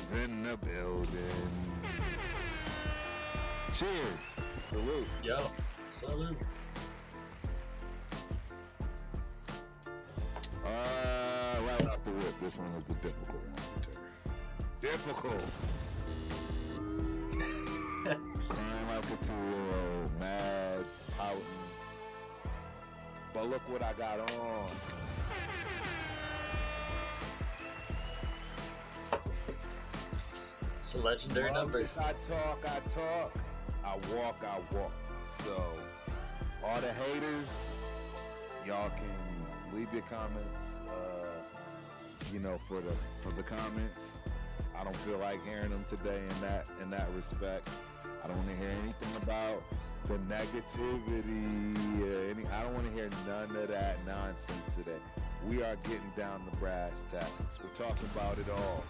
Pigs in the building. Cheers. Salute. Yo, salute. Right off the whip, this one is a difficult one. Difficult. Crying like a 2-year-old, mad, pouting. But look what I got on. It's a legendary number. I talk. I walk. So, all the haters, y'all can leave your comments. For the comments. I don't feel like hearing them today in that respect. I don't want to hear anything about the negativity. I don't want to hear none of that nonsense today. We are getting down to brass tacks. We're talking about it all.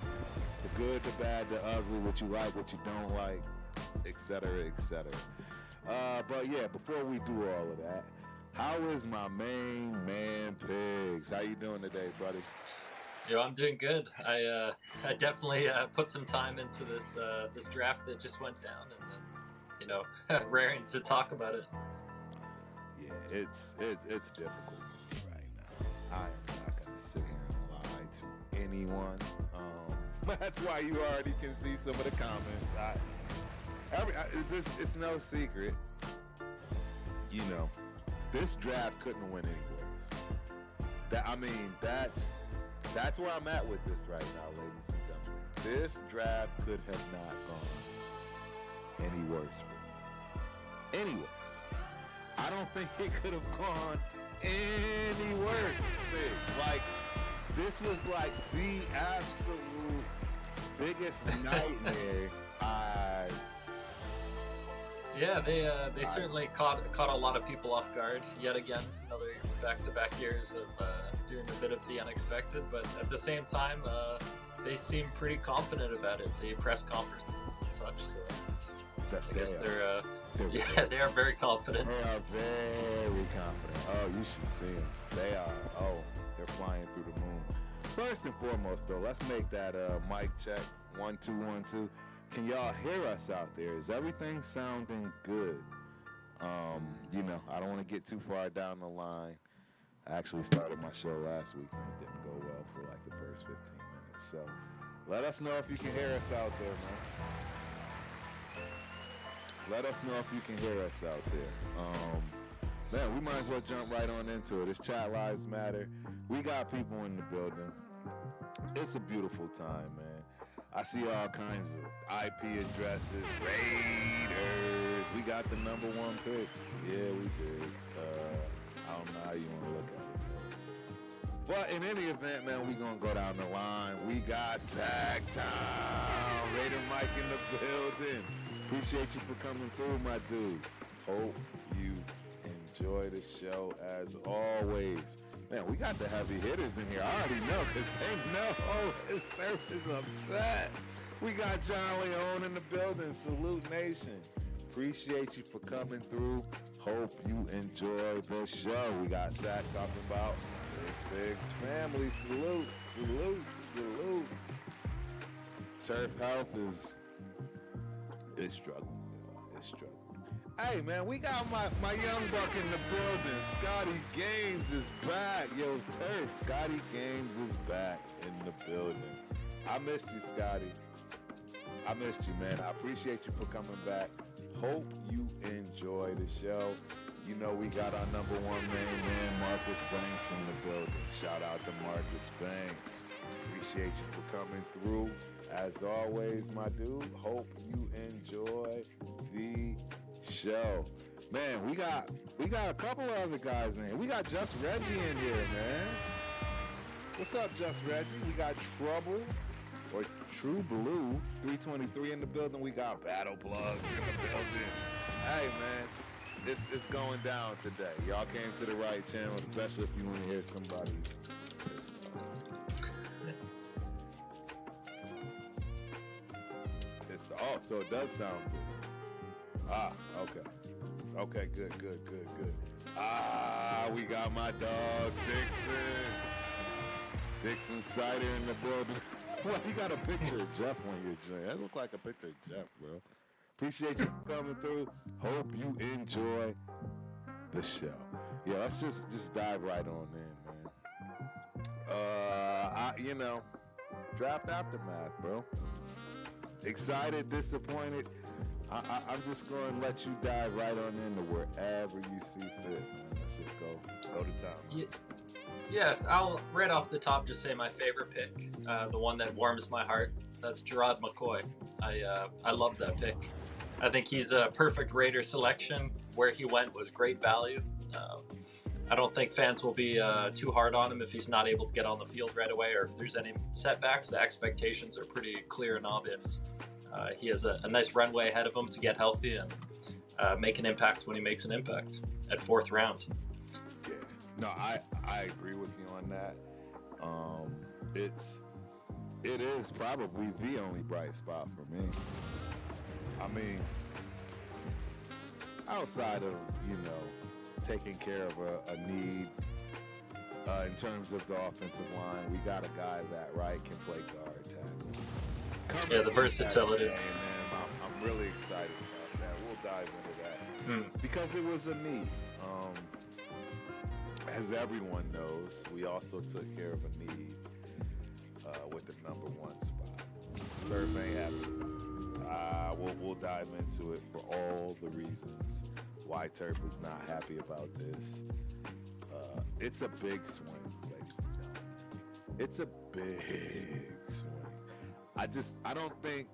The good, the bad, the ugly, what you like, what you don't like, etc., etc. But yeah, before we do all of that, how is my main man Pigs? How you doing today, buddy? Yo, I'm doing good. I definitely put some time into this draft that just went down, and then raring to talk about it. Yeah, it's difficult right now. I am not gonna sit here and lie to anyone. That's why you already can see some of the comments. It's no secret. This draft couldn't win any worse. That's where I'm at with this right now, ladies and gentlemen. This draft could have not gone any worse for me. Any worse. I don't think it could have gone any worse. Like, this was like the absolute biggest nightmare Yeah, they certainly caught a lot of people off guard yet again. Another back-to-back years of doing a bit of the unexpected, but at the same time, they seem pretty confident about it. The press conferences and such. So I guess they are very confident. They are very confident. Oh, you should see them. They're flying through the moon. First and foremost, though, let's make that mic check. 1 2 1 2. Can y'all hear us out there? Is everything sounding good? I don't want to get too far down the line. I actually started my show last week and it didn't go well for like the first 15 minutes. So let us know if you can hear us out there, man. Let us know if you can hear us out there. Man, we might as well jump right on into it. It's Chat Lives Matter. We got people in the building. It's a beautiful time, man. I see all kinds of IP addresses, Raiders. We got the number 1 pick. Yeah, we did. I don't know how you want to look at it. But in any event, man, we going to go down the line. We got Sack Town. Raider Mike in the building. Appreciate you for coming through, my dude. Hope you enjoy the show as always. Man, we got the heavy hitters in here. I already know because they know his turf is upset. We got John Leone in the building. Salute Nation. Appreciate you for coming through. Hope you enjoy the show. We got Zach talking about Pittsburgh's family. Salute. Turf health is struggling. It's struggling. Hey, man, we got my young buck in the building. Scotty Games is back. Yo, Turf. Scotty Games is back in the building. I missed you, Scotty. I missed you, man. I appreciate you for coming back. Hope you enjoy the show. We got our number 1 main man, Marcus Banks, in the building. Shout out to Marcus Banks. Appreciate you for coming through. As always, my dude, hope you enjoy the show. Man, we got a couple of other guys in here. We got Just Reggie in here, man. What's up, Just Reggie? We got Trouble, or True Blue, 323 in the building. We got Battle Plugs in the building. Hey, man, it's going down today. Y'all came to the right channel, especially if you want to hear somebody pissed off. So it does sound good. Okay, good. We got my dog, Dixon Cider in the building. Well, you got a picture of Jeff on your joint. That look like a picture of Jeff, bro. Appreciate you coming through. Hope you enjoy the show. Yeah, let's just dive right on in, man. You know, draft aftermath, bro. Excited, disappointed. I'm just going to let you dive right on into wherever you see fit, man. Let's just go to town. Yeah, I'll right off the top just say my favorite pick, the one that warms my heart. That's Gerard McCoy. I love that pick. I think he's a perfect Raider selection. Where he went was great value. I don't think fans will be too hard on him if he's not able to get on the field right away, or if there's any setbacks. The expectations are pretty clear and obvious. He has a nice runway ahead of him to get healthy and make an impact when he makes an impact at 4th round. Yeah, no, I agree with you on that. It is probably the only bright spot for me. I mean, outside of, you know, taking care of a need in terms of the offensive line, we got a guy that can play guard tackle. Yeah, the versatility. I'm really excited about that. We'll dive into that because it was a need. As everyone knows, we also took care of a need with the number 1 spot. Turf ain't happy. We'll dive into it for all the reasons why Turf is not happy about this. It's a big swing, ladies and gentlemen. It's a big swing. I don't think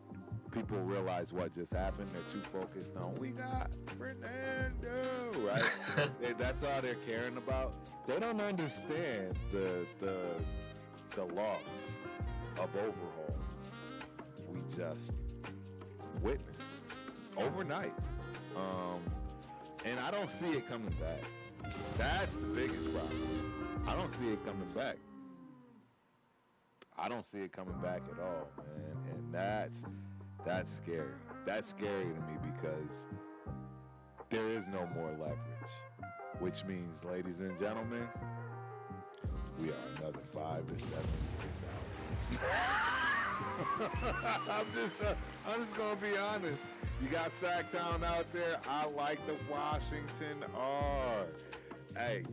people realize what just happened. They're too focused on, we got Fernando, right? That's all they're caring about. They don't understand the loss of overhaul we just witnessed overnight. And I don't see it coming back. That's the biggest problem. I don't see it coming back. I don't see it coming back at all, man. And that's scary. That's scary to me because there is no more leverage, which means, ladies and gentlemen, we are another 5 to 7 years out. I'm just gonna be honest. You got Sacktown out there. I like the Washington R. Hey,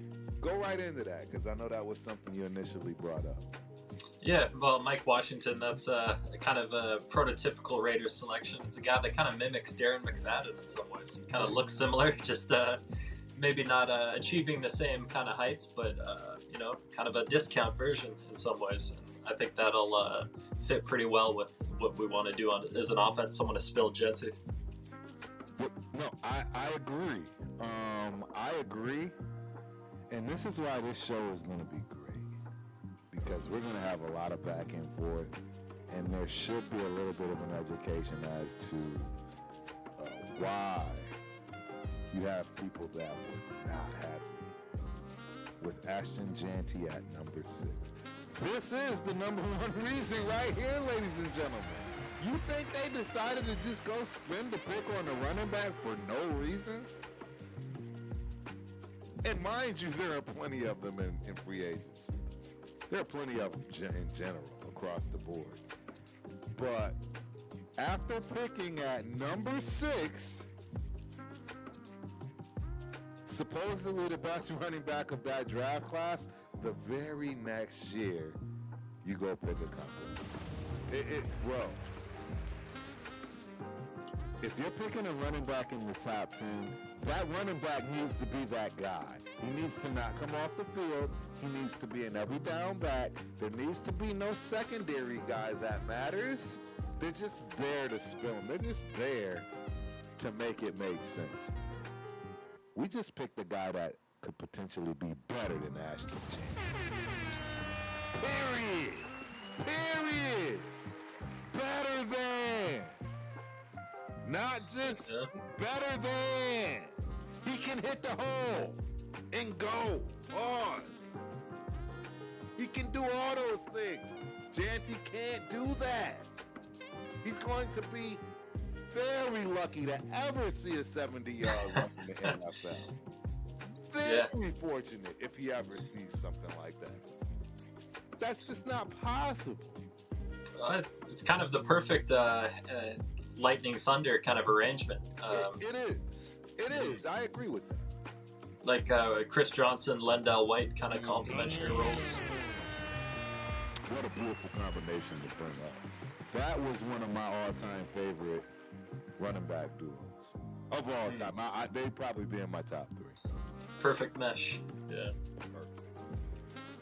go right into that because I know that was something you initially brought up. Yeah, well, Mike Washington, that's kind of a prototypical Raiders selection. It's a guy that kind of mimics Darren McFadden in some ways. He kind of looks similar, just maybe not achieving the same kind of heights, but, you know, kind of a discount version in some ways. And I think that'll fit pretty well with what we want to do as an offense. Someone to spill Genty. No, I agree. I agree. And this is why this show is going to be great. Because we're going to have a lot of back and forth. And there should be a little bit of an education as to why you have people that were not happy with Ashton Genty at number 6. This is the number 1 reason right here, ladies and gentlemen. You think they decided to just go spend the pick on the running back for no reason? And mind you, there are plenty of them in free agents. There are plenty of them in general across the board. But after picking at number 6, supposedly the best running back of that draft class, the very next year, you go pick a couple. Well, if you're picking a running back in the top 10, that running back needs to be that guy. He needs to not come off the field. He needs to be an every down back. There needs to be no secondary guy that matters. They're just there to spill them. They're just there to make it make sense. We just picked a guy that could potentially be better than Ashton Genty. Period. Better than. Not just better than. He can hit the hole and go. Pause. He can do all those things. Genty can't do that. He's going to be very lucky to ever see a 70-yard run in the NFL. Very fortunate if he ever sees something like that. That's just not possible. It's kind of the perfect lightning thunder kind of arrangement. It is. It is. I agree with that. Like Chris Johnson, Lendell White kind of complementary roles. What a beautiful combination to bring up. That was one of my all-time favorite running back duos of all time. They'd probably be in my top 3. Perfect mesh. Yeah.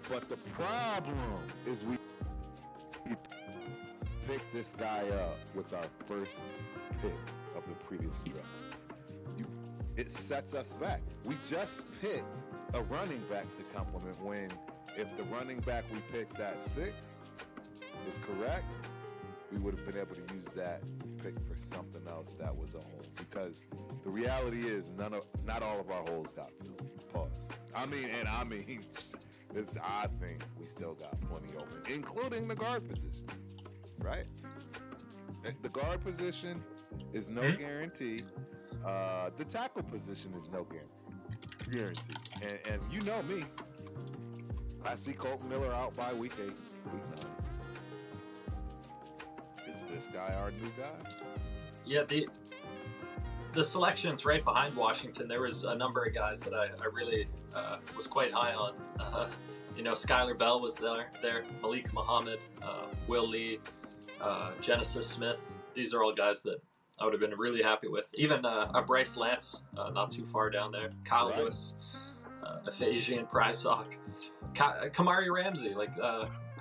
But the problem is we picked this guy up with our first pick of the previous draft. It sets us back. We just picked a running back to complement when, if the running back we picked at 6 was correct, we would have been able to use that pick for something else that was a hole. Because the reality is, not all of our holes got filled. Pause. I think we still got plenty open, including the guard position, right? The guard position is no guarantee. The tackle position is no guarantee. And you know me. I see Colton Miller out by week 8, week 9. Is this guy our new guy? Yeah, the selections right behind Washington, there was a number of guys that I really was quite high on. Skylar Bell was there, Malik Muhammad, Will Lee, Genesis Smith. These are all guys that I would have been really happy with. Even a Bryce Lance, not too far down there. Kyle Lewis, Ephesian Prysock, Kamari Ramsey.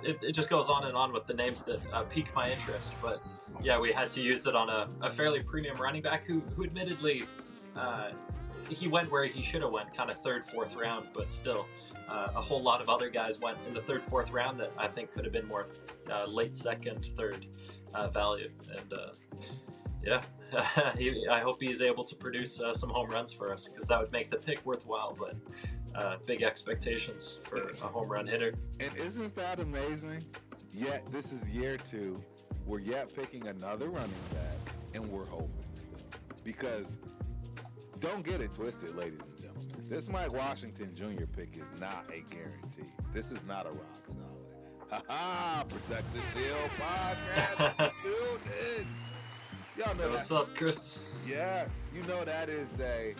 It just goes on and on with the names that pique my interest. But yeah, we had to use it on a fairly premium running back who admittedly, he went where he should have went, kind of 3rd, 4th round, but still a whole lot of other guys went in the 3rd, 4th round that I think could have been more late 2nd, 3rd value. And yeah, I hope he's able to produce some home runs for us, because that would make the pick worthwhile. But big expectations for a home run hitter. And isn't that amazing? Yet this is year 2. We're yet picking another running back, and we're hoping still. Because don't get it twisted, ladies and gentlemen. This Mike Washington Jr. pick is not a guarantee. This is not a rock solid. Ha-ha! Protect the Shield podcast. Dude. Y'all know What's up, Chris? Yes, you know that is a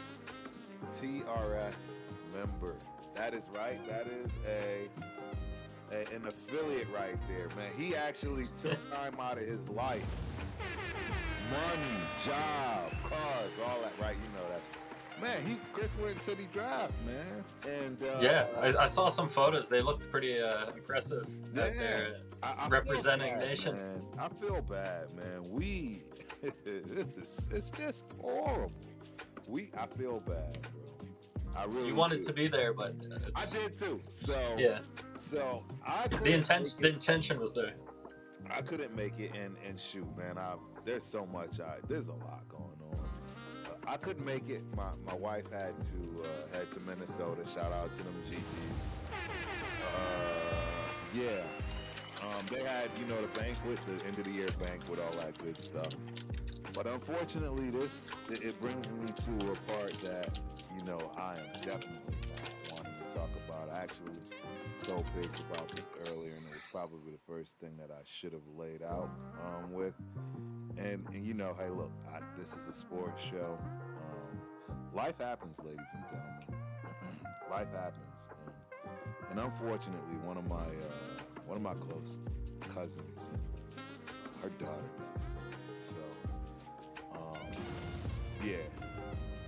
TRS member. That is right. That is an affiliate right there, man. He actually took time out of his life. Money, job, cars, all that, right? You know that's... Man, Chris went to the draft, man. And yeah, I saw some photos. They looked pretty impressive out there, representing Nation. Man. I feel bad, man. It's just horrible. I feel bad, bro. I really You wanted to be there, but I did too. So yeah. So the intention was there. I couldn't make it, and shoot, man. There's so much. There's a lot going on. I couldn't make it. My wife had to head to Minnesota. Shout out to them GGs. Yeah. They had, the banquet, the end of the year banquet, all that good stuff. But unfortunately, it brings me to a part that, I am definitely not wanting to talk about. I actually told Pigs about this earlier, and it was probably the first thing that I should have laid out with. And hey, look, this is a sports show. Life happens, ladies and gentlemen. Life happens, and unfortunately, one of my close cousins, her daughter passed away. So, yeah,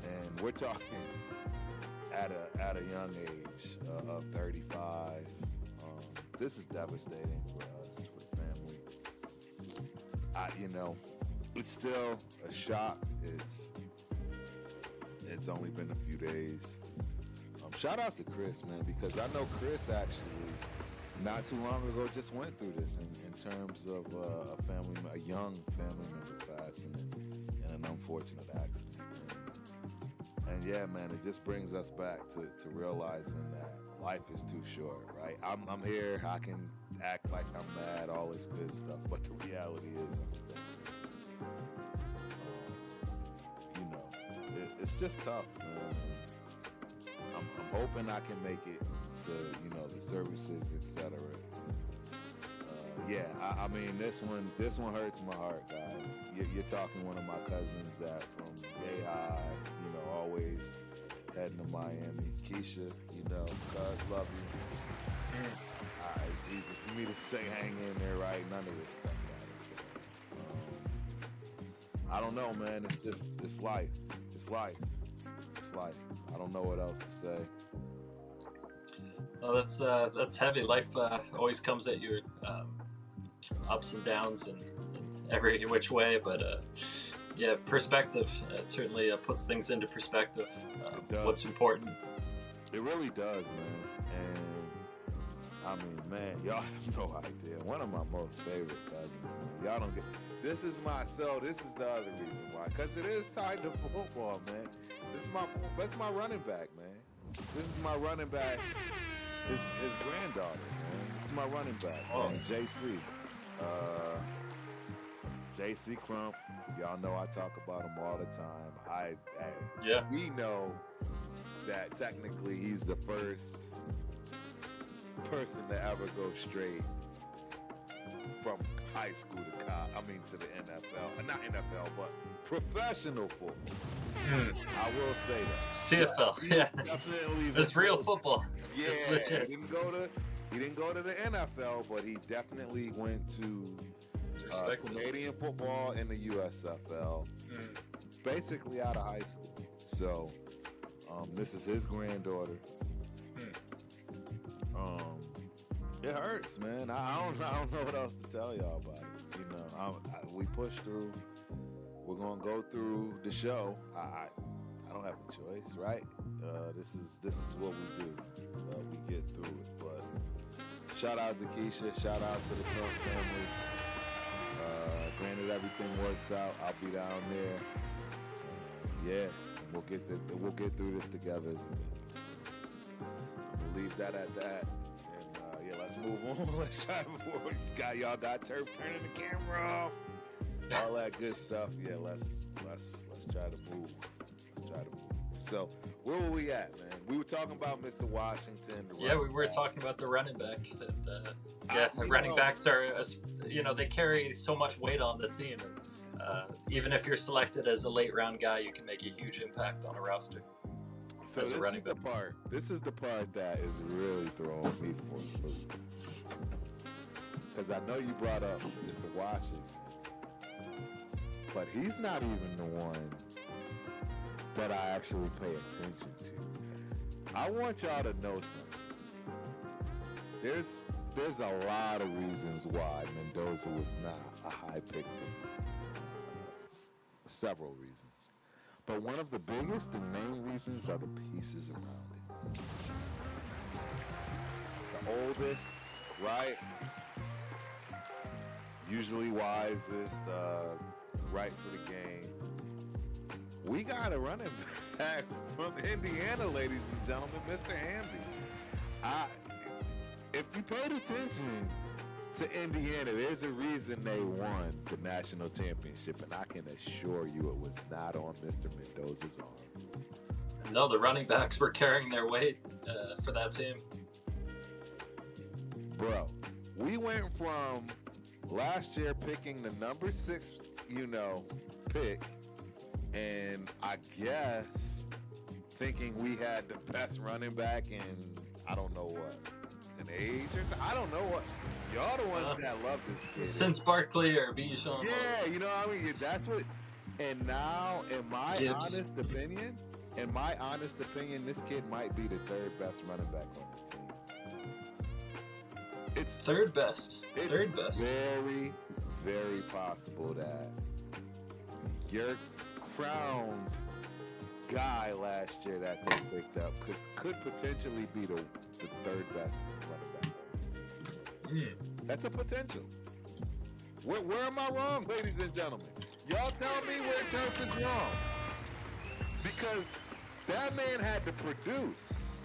and we're talking at a young age of 35. This is devastating for us, for the family. It's still a shock. It's only been a few days. Shout out to Chris, man, because I know Chris actually not too long ago just went through this in terms of a young family member passing in an unfortunate accident. And yeah, man, it just brings us back to realizing that life is too short, right? I'm here, I can act like I'm mad, all this good stuff, but the reality is I'm still here. It's just tough, man. I'm hoping I can make it to, the services, etc. Yeah, I mean this one hurts my heart, guys. You're talking one of my cousins that from Yay High, you know, always heading to Miami. Keisha, you know, cuz love you. It's easy for me to say hang in there, right? None of this stuff matters. I don't know, man. It's life. It's life. It's life. I don't know what else to say. Well, that's heavy. Life always comes at you, ups and downs and every which way. But yeah, perspective. It certainly puts things into perspective. What's important. It really does, man. And I mean, man, y'all have no idea. One of my most favorite cousins, man. Y'all don't get. This is the other reason why. Because it is tied to football, man. That's my running back, man. This is my running back's his granddaughter, man. This is my running back, man. JC. JC Crump. Y'all know I talk about him all the time. We know that technically he's the first person to ever go straight from high school to to the NFL. Not NFL, but professional football. I will say that. CFL, yeah. It's real football. Yeah, it's legit. He didn't go to the NFL, but he definitely went to Canadian football and the USFL. Basically out of high school. So this is his granddaughter. It hurts, man. I don't know what else to tell y'all about it. You know, we push through. We're gonna go through the show. I don't have a choice, right? This is what we do. We get through it. But shout out to Keisha. Shout out to the Trump family. Granted, everything works out. I'll be down there. Yeah, we'll get through this together as a family. So I'm gonna leave that at that. And let's move on. Let's try before y'all got Turf turning the camera off. All that good stuff. Yeah, let's try to move. So where were we at, man? We were talking about Mr. Washington. We were talking about the running back. Running backs are, they carry so much weight on the team. Even if you're selected as a late round guy, you can make a huge impact on a roster. So this is the part that is really throwing me for a loop. Because I know you brought up Mr. Washington, but he's not even the one that I actually pay attention to. I want y'all to know something. There's a lot of reasons why Mendoza was not a high pick for me. Several reasons. But one of the biggest and main reasons are the pieces around it. The oldest, right? Usually wisest, right for the game. We got a running back from Indiana, ladies and gentlemen, Mr. Hamby. If you paid attention to Indiana, there's a reason they won the national championship, and I can assure you it was not on Mr. Mendoza's arm. No, the running backs were carrying their weight for that team. Bro, we went from last year picking the number 6, pick, and I guess thinking we had the best running back in, I don't know what, an age or something. I don't know what. Y'all the ones that love this kid. Since Barkley or Bijan. Yeah, you know what I mean? That's what. And now, in my honest opinion, this kid might be the 3rd best running back on the team. It's 3rd best. It's 3rd best. Very, very possible that your crowned guy last year that they picked up could potentially be the 3rd best running back on this team. That's a potential. Where am I wrong, ladies and gentlemen? Y'all tell me where Turf is wrong. Because that man had to produce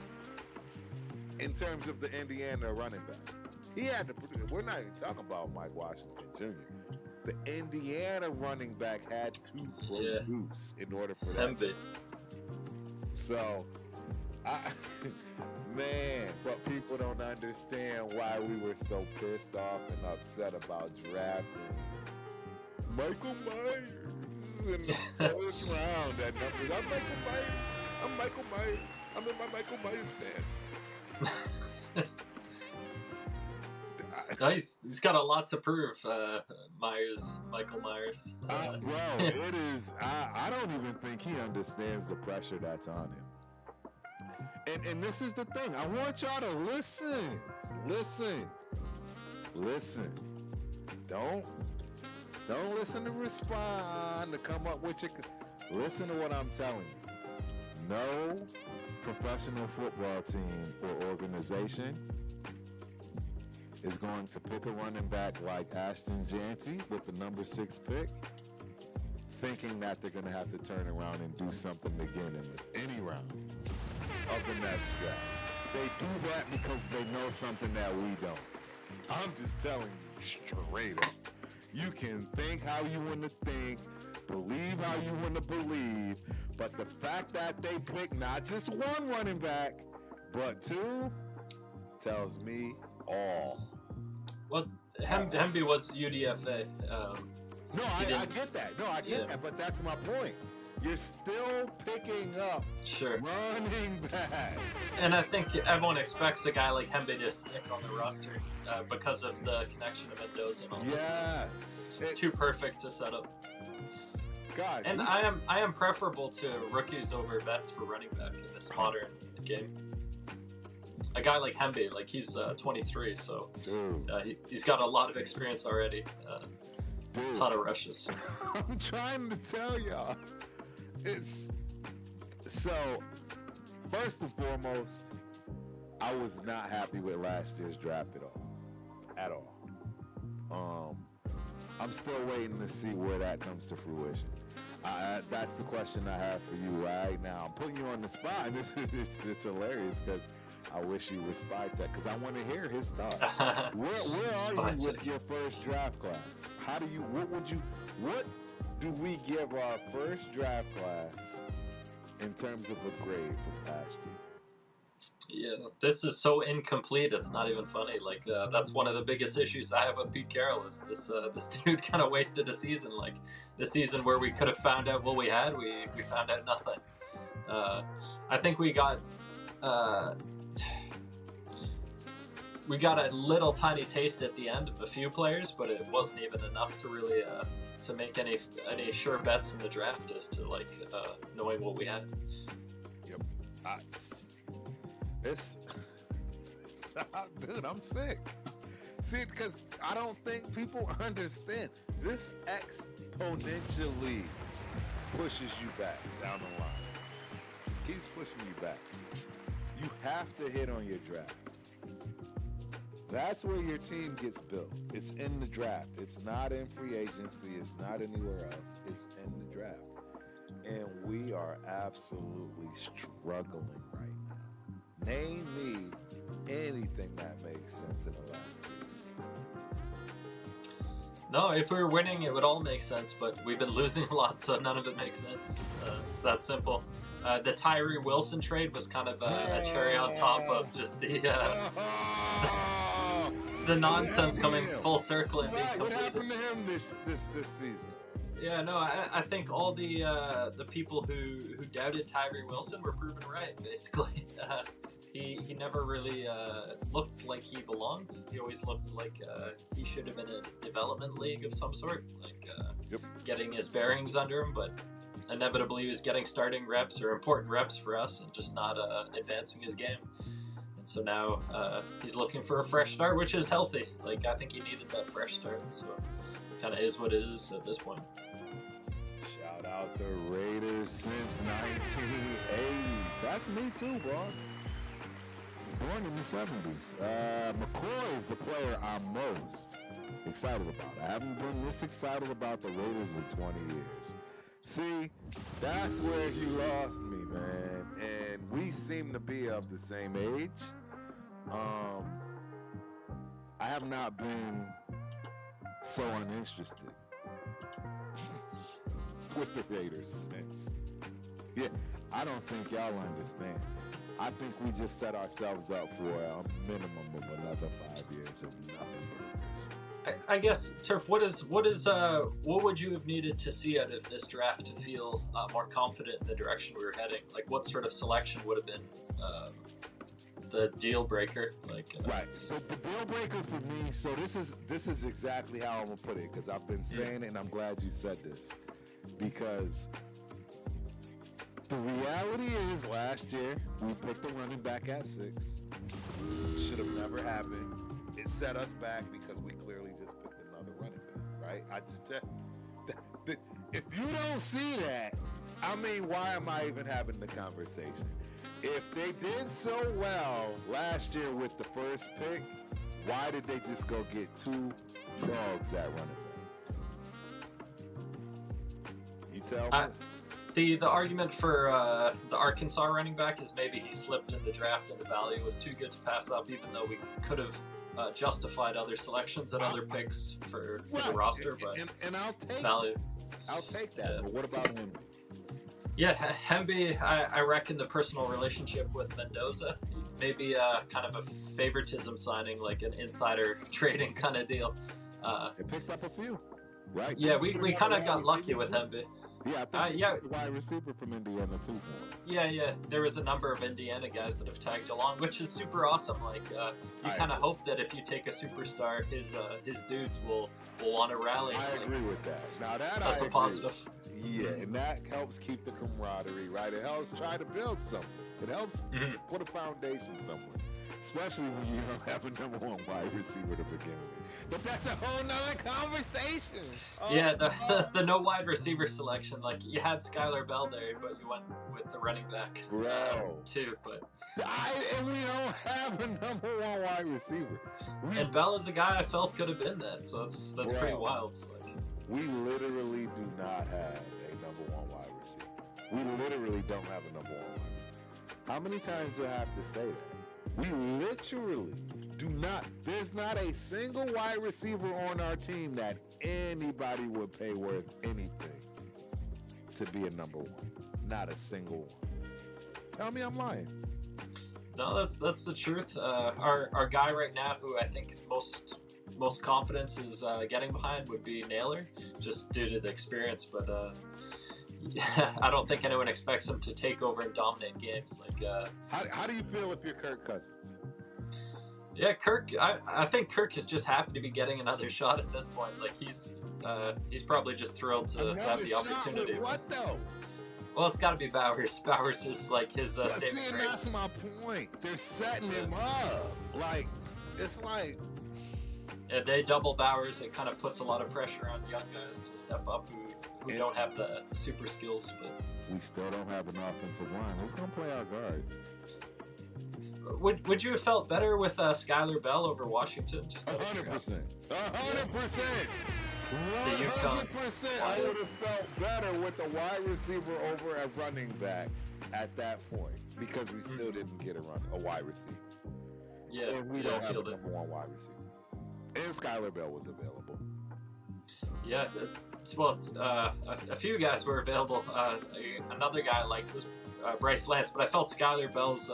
in terms of the Indiana running back. He had to produce. We're not even talking about Mike Washington Jr. The Indiana running back had to produce in order for that. Hemby. So, Man, but people don't understand why we were so pissed off and upset about drafting Michael Myers in the first round at numbers. I'm Michael Myers. I'm Michael Myers. I'm in my Michael Myers stance. No, he's got a lot to prove, Michael Myers. Bro, it is. I don't even think he understands the pressure that's on him. And this is the thing. I want y'all to listen. Don't listen to respond, to come up with your... Listen to what I'm telling you. No professional football team or organization is going to pick a running back like Ashton Janty with the number 6 pick, thinking that they're going to have to turn around and do something again in any round of the next draft. They do that because they know something that we don't. I'm just telling you straight up. You can think how you want to think, believe how you want to believe, but the fact that they pick not just one running back, but 2, tells me all. Well, Hemby was UDFA. No, I get that. No, I get that, but that's my point. You're still picking up running backs. And I think everyone expects a guy like Hemby to stick on the roster because of the connection of Mendoza and all this. It's too perfect to set up. God, and I am preferable to rookies over vets for running back in this modern game. A guy like Hemby, like he's 23, so he's got a lot of experience already. A ton of rushes. I'm trying to tell y'all. It's so. First and foremost, I was not happy with last year's draft at all. I'm still waiting to see where that comes to fruition. That's the question I have for you right now. I'm putting you on the spot, and it's hilarious because I wish you were Spy Tech because I want to hear his thoughts. Where are you with your first draft class? What do we give our first draft class in terms of a grade from last year? Yeah, this is so incomplete. It's not even funny. Like that's one of the biggest issues I have with Pete Carroll is this dude kind of wasted a season. Like the season where we could have found out what we had, we found out nothing. I think we got a little tiny taste at the end of a few players, but it wasn't even enough to really to make any sure bets in the draft as to like knowing what we had. Yep. Dude, I'm sick. See, because I don't think people understand. This exponentially pushes you back down the line. Just keeps pushing you back. You have to hit on your draft. That's where your team gets built. It's in the draft. It's not in free agency. It's not anywhere else. It's in the draft. And we are absolutely struggling right now. Name me anything that makes sense in the last 3 years. No, if we were winning, it would all make sense, but we've been losing a lot, so none of it makes sense. It's that simple. The Tyree Wilson trade was kind of a cherry on top of just the nonsense coming full circle and being completed. What happened to him this season? Yeah, no, I think all the people who doubted Tyree Wilson were proven right, basically. He never really looked like he belonged. He always looked like he should have been in a development league of some sort, like getting his bearings under him, but inevitably he was getting starting reps or important reps for us and just not advancing his game. And so now he's looking for a fresh start, which is healthy. Like, I think he needed that fresh start, so it kind of is what it is at this point. Shout out the Raiders since 1980. That's me too, boss. Born in the 70s. McCoy is the player I'm most excited about. I haven't been this excited about the Raiders in 20 years. See, that's where you lost me, man. And we seem to be of the same age. I have not been so uninterested with the Raiders since. Yeah, I don't think y'all understand. I think we just set ourselves up for a minimum of another 5 years of nothing burgers. I guess, Turf, what would you have needed to see out of this draft to feel more confident in the direction we were heading? Like, what sort of selection would have been the deal breaker? Right. The deal breaker for me. So this is exactly how I'm gonna put it, because I've been saying it, and I'm glad you said this, because the reality is last year we picked a running back at 6. Should have never happened. It set us back because we clearly just picked another running back, right? I just if you don't see that, I mean, why am I even having the conversation? If they did so well last year with the first pick, why did they just go get 2 dogs at running back? You tell me. The argument for the Arkansas running back is maybe he slipped in the draft and the value was too good to pass up, even though we could have justified other selections and other picks for the roster. But and I'll take value. I'll take that. Yeah. But what about him? Yeah, Hemby, I reckon the personal relationship with Mendoza, maybe kind of a favoritism signing, like an insider trading kind of deal. They picked up a few, right? Yeah, we kind of got lucky with Hemby. Yeah, I think wide receiver from Indiana too. Yeah. There was a number of Indiana guys that have tagged along, which is super awesome. Like, you kind of hope that if you take a superstar, his dudes will want to rally. I agree with that. Now that's a positive. Yeah, and that helps keep the camaraderie, right? It helps try to build something. It helps put a foundation somewhere, especially when you don't have a number 1 wide receiver to begin with. But that's a whole nother conversation. Yeah, the no wide receiver selection, like you had Skylar Bell there, but you went with the running back too. But and we don't have a number 1 wide receiver. And Bell is a guy I felt could have been that, so that's pretty wild. So, like, we literally do not have a number 1 wide receiver. We literally don't have a number 1 wide receiver. How many times do I have to say that? We literally do not. There's not a single wide receiver on our team that anybody would pay worth anything to be a number 1. Not a single one. Tell me I'm lying. No, that's the truth. Our guy right now, who I think most confidence is getting behind, would be Naylor, just due to the experience. But I don't think anyone expects him to take over and dominate games. Like, how do you feel if you're Kirk Cousins? Yeah, Kirk. I think Kirk is just happy to be getting another shot at this point. Like, he's probably just thrilled to have the opportunity. What though? Well, it's got to be Bowers. Bowers is like his saving grace. That's my point. They're setting him up. Like, it's like. If they double Bowers, it kind of puts a lot of pressure on young guys to step up who don't have the super skills. But we still don't have an offensive line. Who's going to play our guard? Would you have felt better with Skylar Bell over Washington? Just 100%. 100%. 100%. I would have felt better with a wide receiver over a running back at that point, because we still didn't get a wide receiver. Yeah, and we don't have a number 1 wide receiver. And Skylar Bell was available. Yeah, well, a few guys were available. Another guy I liked was Bryce Lance, but I felt Skylar Bell's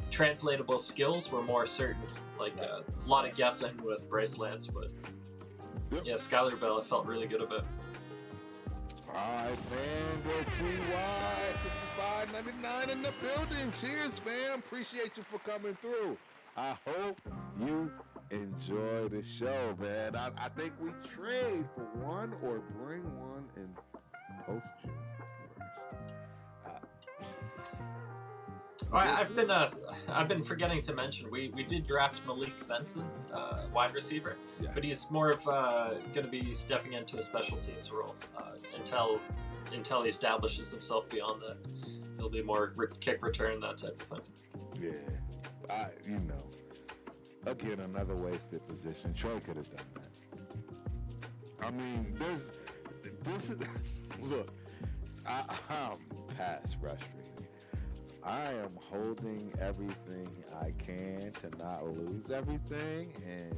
translatable skills were more certain. Like, a lot of guessing with Bryce Lance, but yeah, Skylar Bell, I felt really good about. All right, man. Boy, TY6599 in the building. Cheers, fam. Appreciate you for coming through. I hope you enjoy the show, man. I think we trade for one or bring one in post June 1st. I've been forgetting to mention we did draft Malik Benson, wide receiver, but he's more of going to be stepping into a special teams role until he establishes himself beyond that. He'll be more kick return, that type of thing. Yeah, again, another wasted position. Troy could have done that. I mean, look, I'm past frustrated. I am holding everything I can to not lose everything and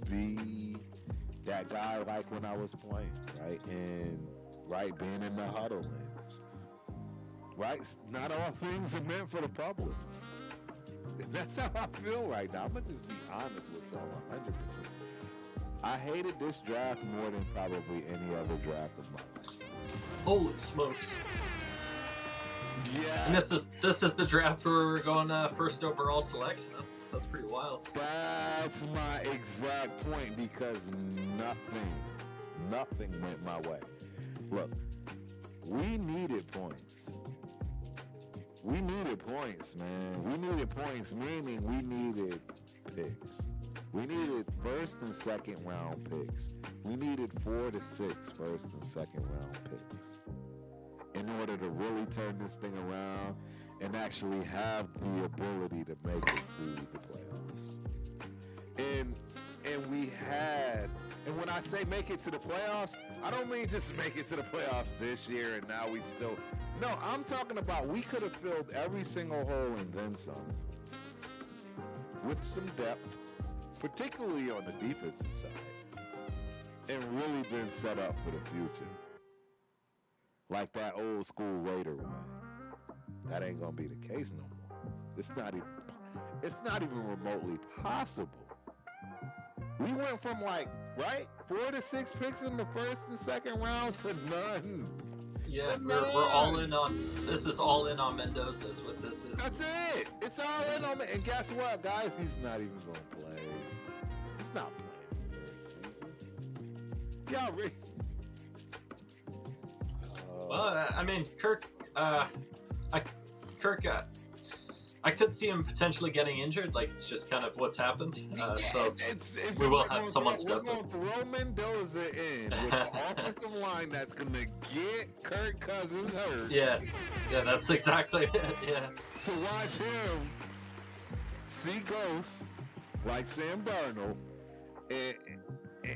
be that guy like when I was playing, right? And being in the huddle. And right? Not all things are meant for the public. That's how I feel right now. I'm gonna just be honest with y'all 100%. I hated this draft more than probably any other draft of my life. Holy smokes! Yeah. And this is the draft where we're going first overall selection. That's pretty wild. That's my exact point, because nothing went my way. Look, we needed points. We needed points, man. We needed points, meaning we needed picks. We needed first and second round picks. We needed 4 to 6 first and second round picks in order to really turn this thing around and actually have the ability to make it through the playoffs. And we had, and when I say make it to the playoffs, I don't mean just make it to the playoffs this year and now we still, no, I'm talking about we could have filled every single hole and then some with some depth, particularly on the defensive side, and really been set up for the future. Like that old school Raider way. That ain't gonna be the case no more. It's not even remotely possible. We went from 4 to 6 picks in the first and second round to none. Yeah, we're all in on, this is all in on Mendoza is what this is. That's it. It's all in on me. And guess what, guys? He's not even gonna play. He's not playing this season. Y'all really. Well, I mean, Kirk, I could see him potentially getting injured. Like, it's just kind of what's happened. So we will have someone step up. We're going to throw Mendoza in with an offensive line that's going to get Kirk Cousins hurt. Yeah, that's exactly it. Yeah. To watch him see ghosts like Sam Darnold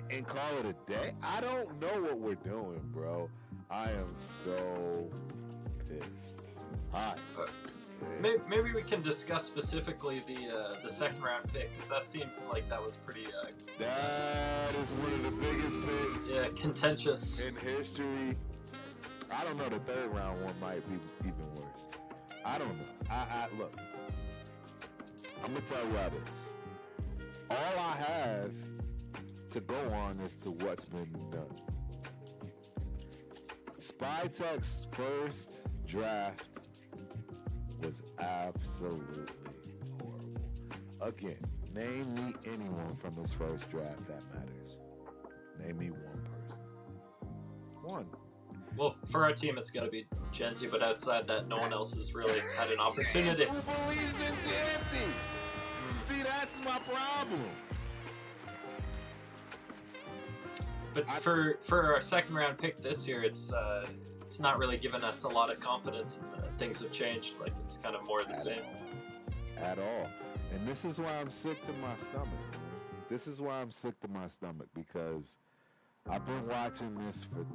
and call it a day. I don't know what we're doing, bro. I am so pissed. Hi. Maybe we can discuss specifically the second round pick, because that seems like that was pretty. That is one of the biggest picks. Yeah, contentious in history. I don't know. The third round one might be even worse. I don't know. I look. I'm gonna tell you how this. All I have to go on is to what's been done. Spytek's first draft was absolutely horrible. Again, name me anyone from his first draft that matters. Name me one person. One. Well, for our team, it's got to be Genty, but outside that, no one else has really had an opportunity. Who believes in Genty? See, that's my problem. But for our second round pick this year, it's not really given us a lot of confidence, and things have changed. Like, it's kind of more of the same. At all. And this is why I'm sick to my stomach, man. This is why I'm sick to my stomach, because I've been watching this for,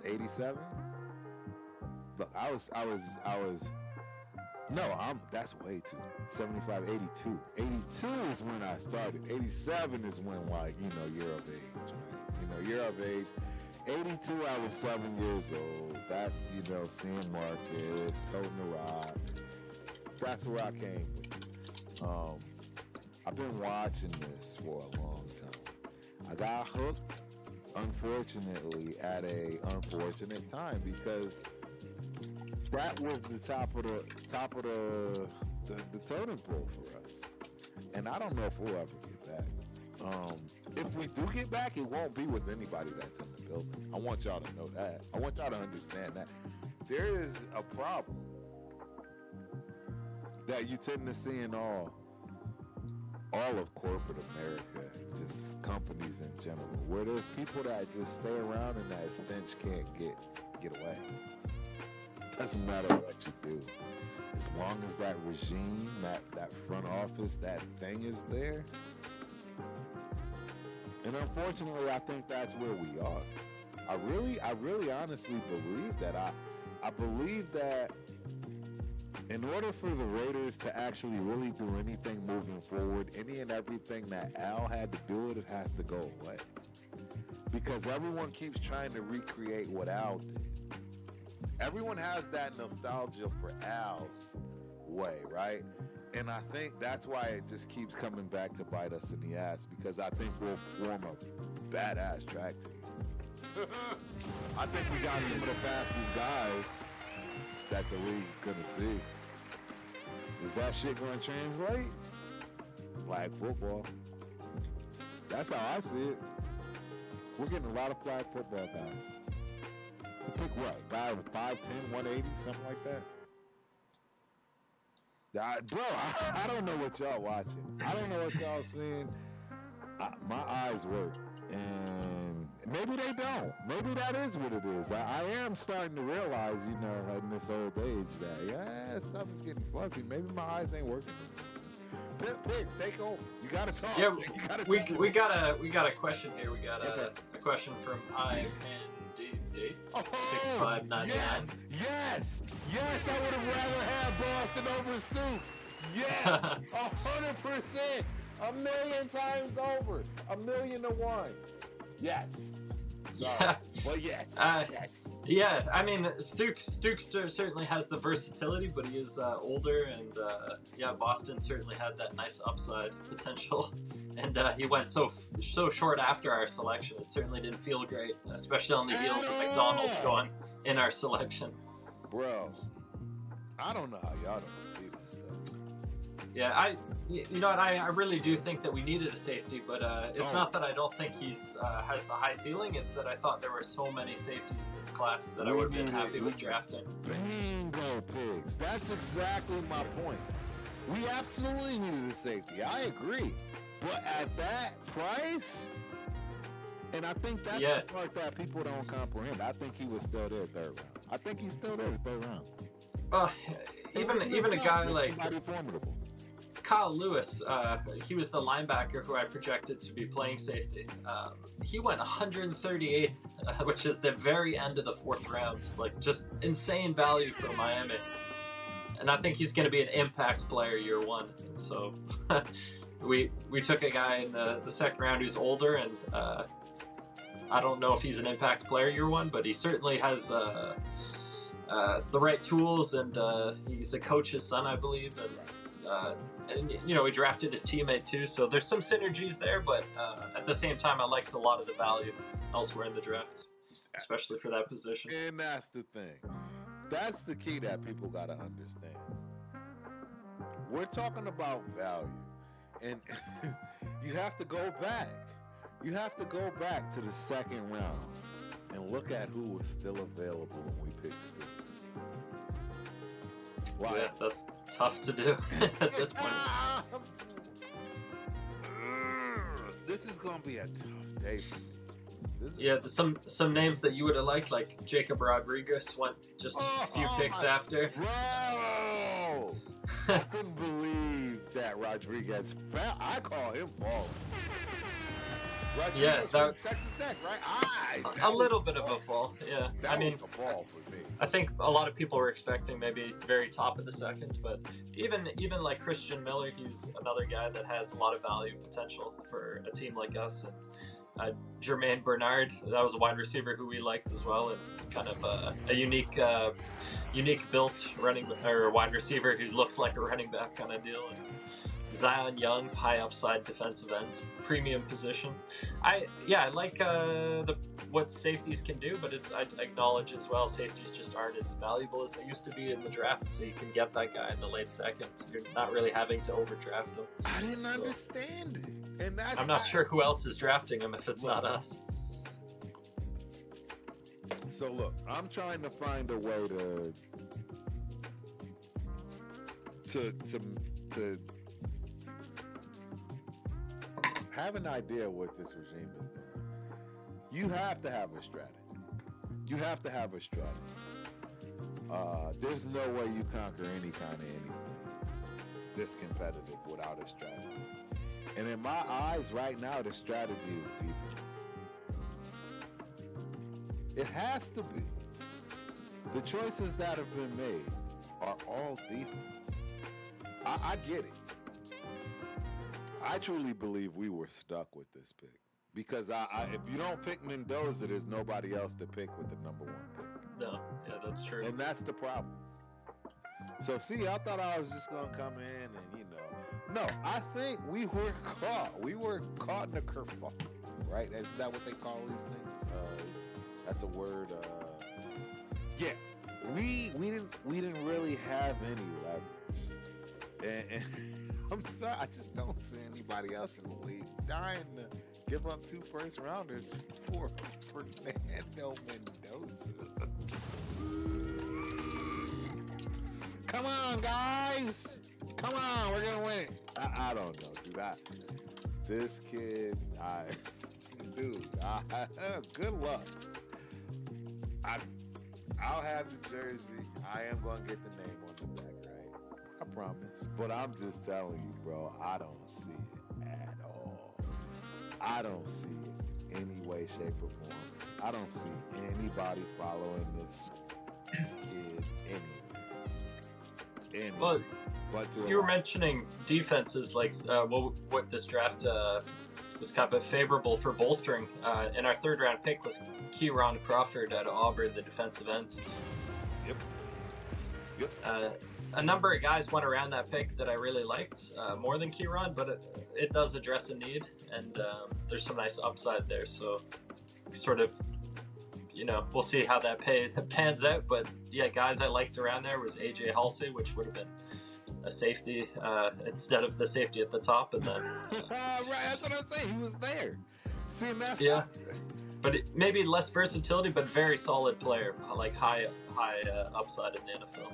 87? Look, that's way too, 75, 82. 82 is when I started. 87 is when, you're of age, right? You're of age. 82, I was 7 years old. That's, seeing Marcus, toting the rock. That's where I came from. I've been watching this for a long time. I got hooked, unfortunately, at a unfortunate time, because that was the top of the totem pole for us. And I don't know if we'll ever get back. If we do get back, it won't be with anybody that's in the building. I want y'all to know that. I want y'all to understand that. There is a problem that you tend to see in all of corporate America, just companies in general, where there's people that just stay around and that stench can't get away. Doesn't matter what you do. As long as that regime, that front office, that thing is there. And unfortunately, I think that's where we are. I really honestly believe that. I believe that in order for the Raiders to actually really do anything moving forward, any and everything that Al had to do, it has to go away. Because everyone keeps trying to recreate what Al did. everyone has that nostalgia for Al's way, right? And I think that's why it just keeps coming back to bite us in the ass, because I think we'll form a badass track team. I think we got some of the fastest guys that the league's gonna see. Is that shit gonna translate? Flag football. That's how I see it. We're getting a lot of flag football guys. You pick what? Guy with 5'10", 180, something like that? Bro, I don't know what y'all watching. I don't know what y'all seeing. My eyes work. And maybe they don't. Maybe that is what it is. I am starting to realize, you know, in this old age that, stuff is getting fuzzy. Maybe my eyes ain't working. Pigs, take over. You gotta talk. Yeah, you gotta we got a question here. We got a question from IPND 6599. Yes. I would have rather had Boston over Stooks. Yes, 100%. A million times over. 1,000,000-1. Yes. Sorry. Yeah. But yes. Yes. Yeah, I mean, Stooks certainly has the versatility, but he is older, and Boston certainly had that nice upside potential, and he went so short after our selection. It certainly didn't feel great, especially on the heels of McDonald's going in our selection. Bro, I don't know how y'all don't see this stuff. Yeah, you know what? I really do think that we needed a safety, but it's not that I don't think he's has a high ceiling. It's that I thought there were so many safeties in this class that I would have been happy with drafting. Bingo, Pigs. That's exactly my point. We absolutely needed a safety. I agree. But at that price, and I think that's the part that people don't comprehend. I think he was still there third round. I think he's still there third round. Even a guy like somebody formidable. Kyle Lewis, he was the linebacker who I projected to be playing safety. He went 138th, which is the very end of the fourth round. Like, just insane value for Miami. And I think he's going to be an impact player year one. And so we took a guy in the second round who's older, and I don't know if he's an impact player year one, but he certainly has the right tools, and he's a coach's son, I believe. And you know, we drafted his teammate too, so there's some synergies there, but at the same time, I liked a lot of the value elsewhere in the draft, especially for that position. And that's the thing. That's the key that people got to understand. We're talking about value, and you have to go back. You have to go back to the second round and look at who was still available when we picked Stooks. Wow. Yeah, that's tough to do at this point. This is gonna be a tough day for me. Some names that you would have liked, like Jacob Rodriguez, went just a few picks after. Bro, I couldn't believe that Rodriguez fell. I call him falling. Rodriguez from Texas Tech, right? A little bit of a fall, yeah. That was a fall for me. I think a lot of people were expecting maybe very top of the second, but even like Christian Miller, he's another guy that has a lot of value potential for a team like us. And Jermaine Bernard, that was a wide receiver who we liked as well, and kind of a unique built wide receiver who looks like a running back kind of deal. And Zion Young, high upside defensive end, premium position. I like what safeties can do, but I acknowledge as well safeties just aren't as valuable as they used to be in the draft. So you can get that guy in the late second. You're not really having to overdraft him. I didn't understand it, and I'm not sure who else is drafting him if it's not us. So look, I'm trying to find a way to have an idea what this regime is doing. You have to have a strategy. There's no way you conquer any kind of anything this competitive without a strategy. And in my eyes right now, the strategy is defense. It has to be. The choices that have been made are all defense. I get it. I truly believe we were stuck with this pick because if you don't pick Mendoza, there's nobody else to pick with the number one pick. No, yeah, that's true. And that's the problem. So see, I thought I was just gonna come in and no, I think we were caught. We were caught in a kerfuffle, right? Is that what they call these things? That's a word. Yeah, we didn't really have any leverage, and I'm sorry, I just don't see anybody else in the league dying to give up 2 first rounders for Fernando Mendoza. Come on, guys! Come on, we're gonna win. I don't know, dude. This kid, good luck. I'll have the jersey. I am gonna get the name on the back, right? I promise. But I'm just telling you, bro, I don't see it at all. I don't see it any way, shape, or form. I don't see anybody following this kid anywhere. But you were mentioning defenses, like what this draft was kind of favorable for bolstering. And our 3rd round pick was Kieran Crawford out of Auburn, the defensive end. Yep. A number of guys went around that pick that I really liked, more than Kieran, but it does address a need, and there's some nice upside there. So sort of, we'll see how that pans out. But yeah, guys I liked around there was AJ Halsey, which would have been a safety instead of the safety at the top, and then right, that's what I'm saying. He was there. See, and that's but maybe less versatility, but very solid player, like high upside in the NFL.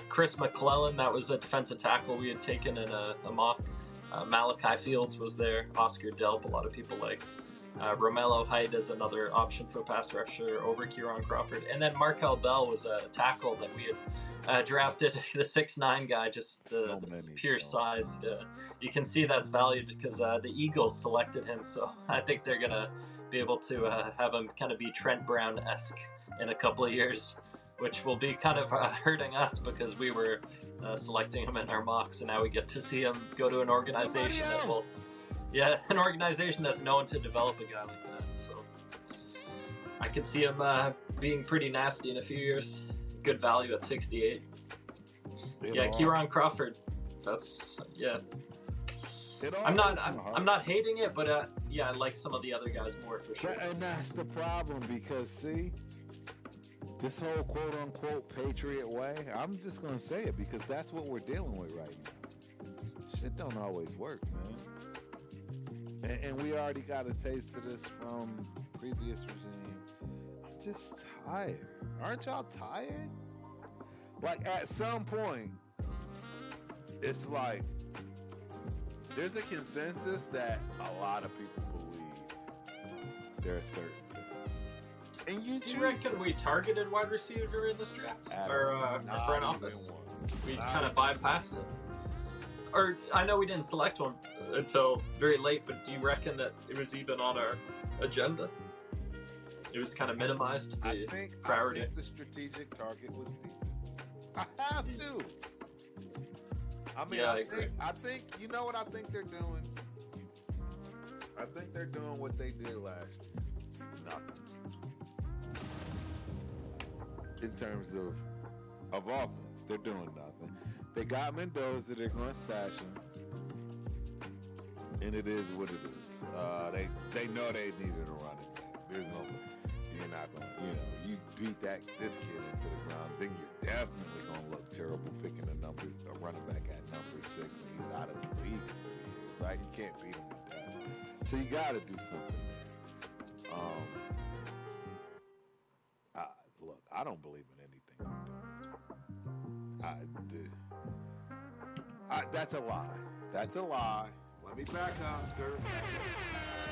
Chris McClellan, that was a defensive tackle we had taken in a mock. Malachi Fields was there. Oscar Delp, a lot of people liked. Romello Height is another option for pass rusher over Kieran Crawford. And then Markel Bell was a tackle that we had drafted, the 6'9" guy, just the pure size. You can see that's valued because the Eagles selected him, so I think they're going to be able to have him kind of be Trent Brown-esque in a couple of years, which will be kind of hurting us because we were selecting him in our mocks, and now we get to see him go to an organization that will... Yeah, an organization that's known to develop a guy like that. So I could see him being pretty nasty in a few years. Good value at 68. Kieran Crawford. That's I'm not hating it, but I like some of the other guys more for sure. And that's the problem because see, this whole quote unquote Patriot way. I'm just gonna say it because that's what we're dealing with right now. Shit don't always work, man. And we already got a taste of this from previous regime. I'm just tired. Aren't y'all tired? Like at some point, it's like there's a consensus that a lot of people believe there are certain things. And do you reckon we targeted wide receiver in this draft? Or front office? We kind of bypassed it. Or I know we didn't select one until very late, but do you reckon that it was even on our agenda? It was kind of minimized, the priority. I think the strategic target was defense. I have to. I mean, I think you know what I think they're doing? I think they're doing what they did last year. Nothing. In terms of offense, they're doing nothing. They got Mendoza, they're going to stash him. And it is what it is. They know they needed a running back. There's no, you're not going to, you beat this kid into the ground, then you're definitely going to look terrible picking a running back at number 6, and he's out of the league for 3 years, right? You can't beat him with that. So you got to do something. Look, I don't believe in anything you're doing. That's a lie. That's a lie. Let me back up, sir.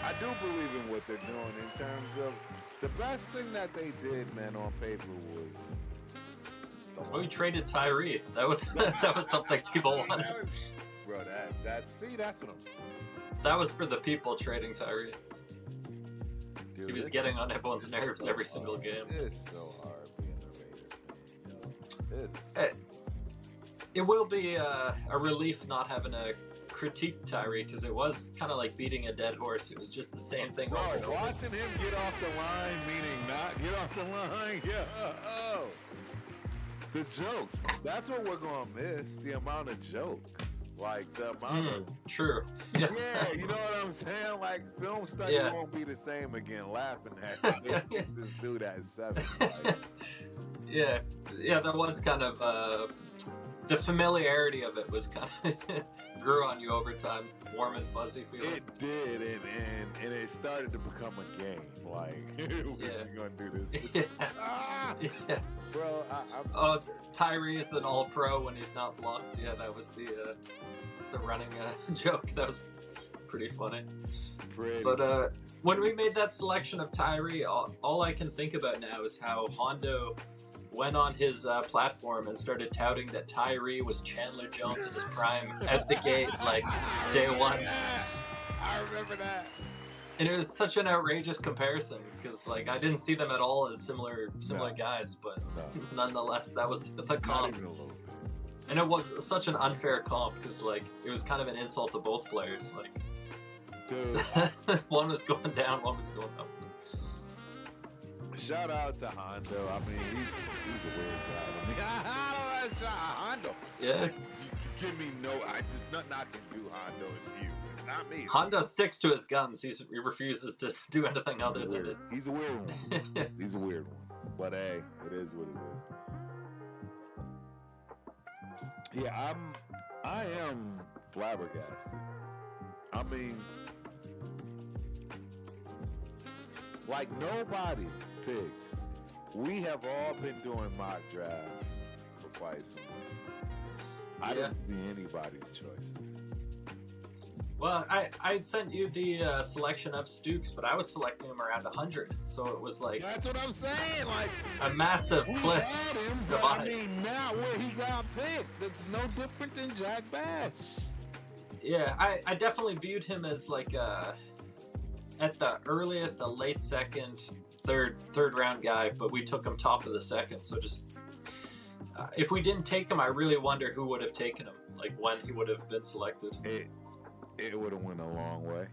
I do believe in what they're doing in terms of the best thing that they did, man, on paper was. We traded Tyree. That was something people wanted. Bro, that's what I'm saying. That was for the people trading Tyree. Dude, he was getting on everyone's nerves every single game. It's so hard being a Raider fan, It will be a relief not having a critique Tyree because it was kind of like beating a dead horse. It was just the same thing Bro, over and over. watching him get off the line, meaning not get off the line. Yeah. Oh. The jokes. That's what we're going to miss. The amount of jokes. Like, the amount of... True. Yeah, you know what I'm saying? Like, film study won't be the same again. Laughing at this dude at 7. Like. Yeah, that was kind of... the familiarity of it was kind of grew on you over time, warm and fuzzy feeling. It did, and it started to become a game. Like, we're gonna do this. Yeah. Bro, oh, Tyree is an all-pro when he's not blocked. Yeah, that was the running joke. That was pretty funny. But when we made that selection of Tyree, all I can think about now is how Hondo went on his platform and started touting that Tyree was Chandler Jones in his prime at the gate, like day one. I remember that. And it was such an outrageous comparison because, like, I didn't see them at all as similar guys, but nonetheless, that was the comp. Not even a little bit. And it was such an unfair comp because, like, it was kind of an insult to both players. Like, dude, one was going down, one was going up. Shout out to Hondo. I mean, he's a weird guy. I mean, shout out Hondo. Yeah. You give me no. There's nothing I can do. Hondo, it's you. It's not me. Hondo sticks to his guns. He refuses to do anything other than it. He's a weird one. He's a weird one. But hey, it is what it is. Yeah, I am flabbergasted. I mean, like nobody Pigs. We have all been doing mock drafts for quite some time. I didn't see anybody's choices. Well, I sent you the selection of Stukes, but I was selecting him around 100, so it was like... That's what I'm saying, like... a massive cliff divide. I mean, now where he got picked, it's no different than Jack Bash. Yeah, I definitely viewed him as like at the earliest, a late second, third round guy, but we took him top of the second, so just... if we didn't take him, I really wonder who would have taken him, like when he would have been selected. It would have went a long way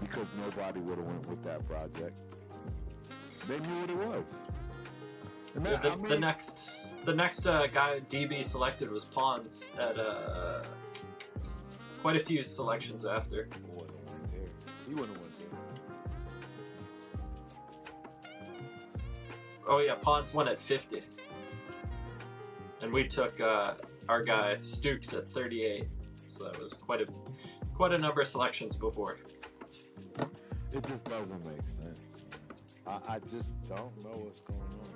because nobody would have went with that project. They knew what it was. And that, the next guy DB selected was Pons at quite a few selections after. He wouldn't have went there. Oh yeah, Pons went at 50, and we took our guy Stukes at 38. So that was quite a number of selections before. It just doesn't make sense. I just don't know what's going on.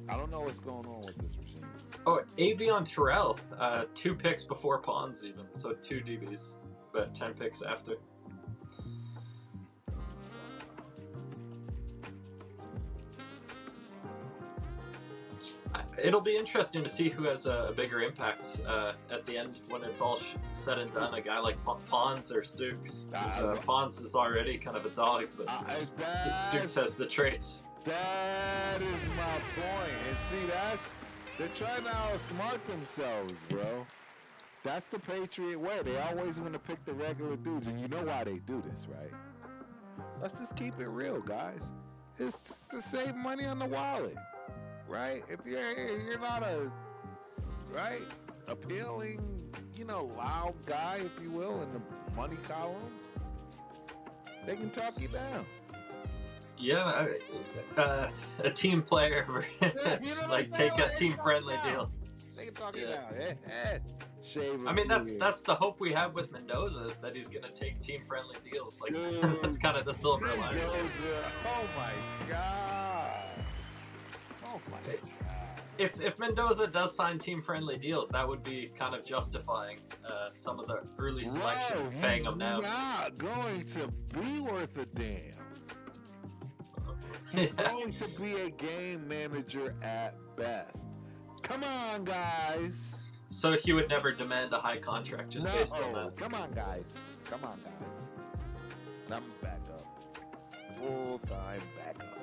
I don't know what's going on with this regime. Oh, Avion Terrell, 2 picks before Pons even, so 2 DBs, but 10 picks after. It'll be interesting to see who has a bigger impact at the end when it's all said and done. A guy like Pons or Stukes. Pons is already kind of a dog, but Stukes has the traits. That is my point. And see, they're trying to outsmart themselves, bro. That's the Patriot way. They always want to pick the regular dudes, and you know why they do this, right? Let's just keep it real, guys. It's to save money on the wallet. Right? If you're not a appealing, loud guy, if you will, in the money column, they can talk you down. Yeah, a team player, like take a team-friendly deal. They can talk you down. I mean, that's the hope we have with Mendoza, is that he's gonna take team-friendly deals. Like that's kind of the silver lining. Oh my god. Oh my god. If Mendoza does sign team-friendly deals, that would be kind of justifying some of the early selection, paying him now. Not going to be worth a damn. He's going to be a game manager at best. Come on, guys. So he would never demand a high contract just based on that. Come on, guys. Come on, guys. I'm back up. Full-time backup.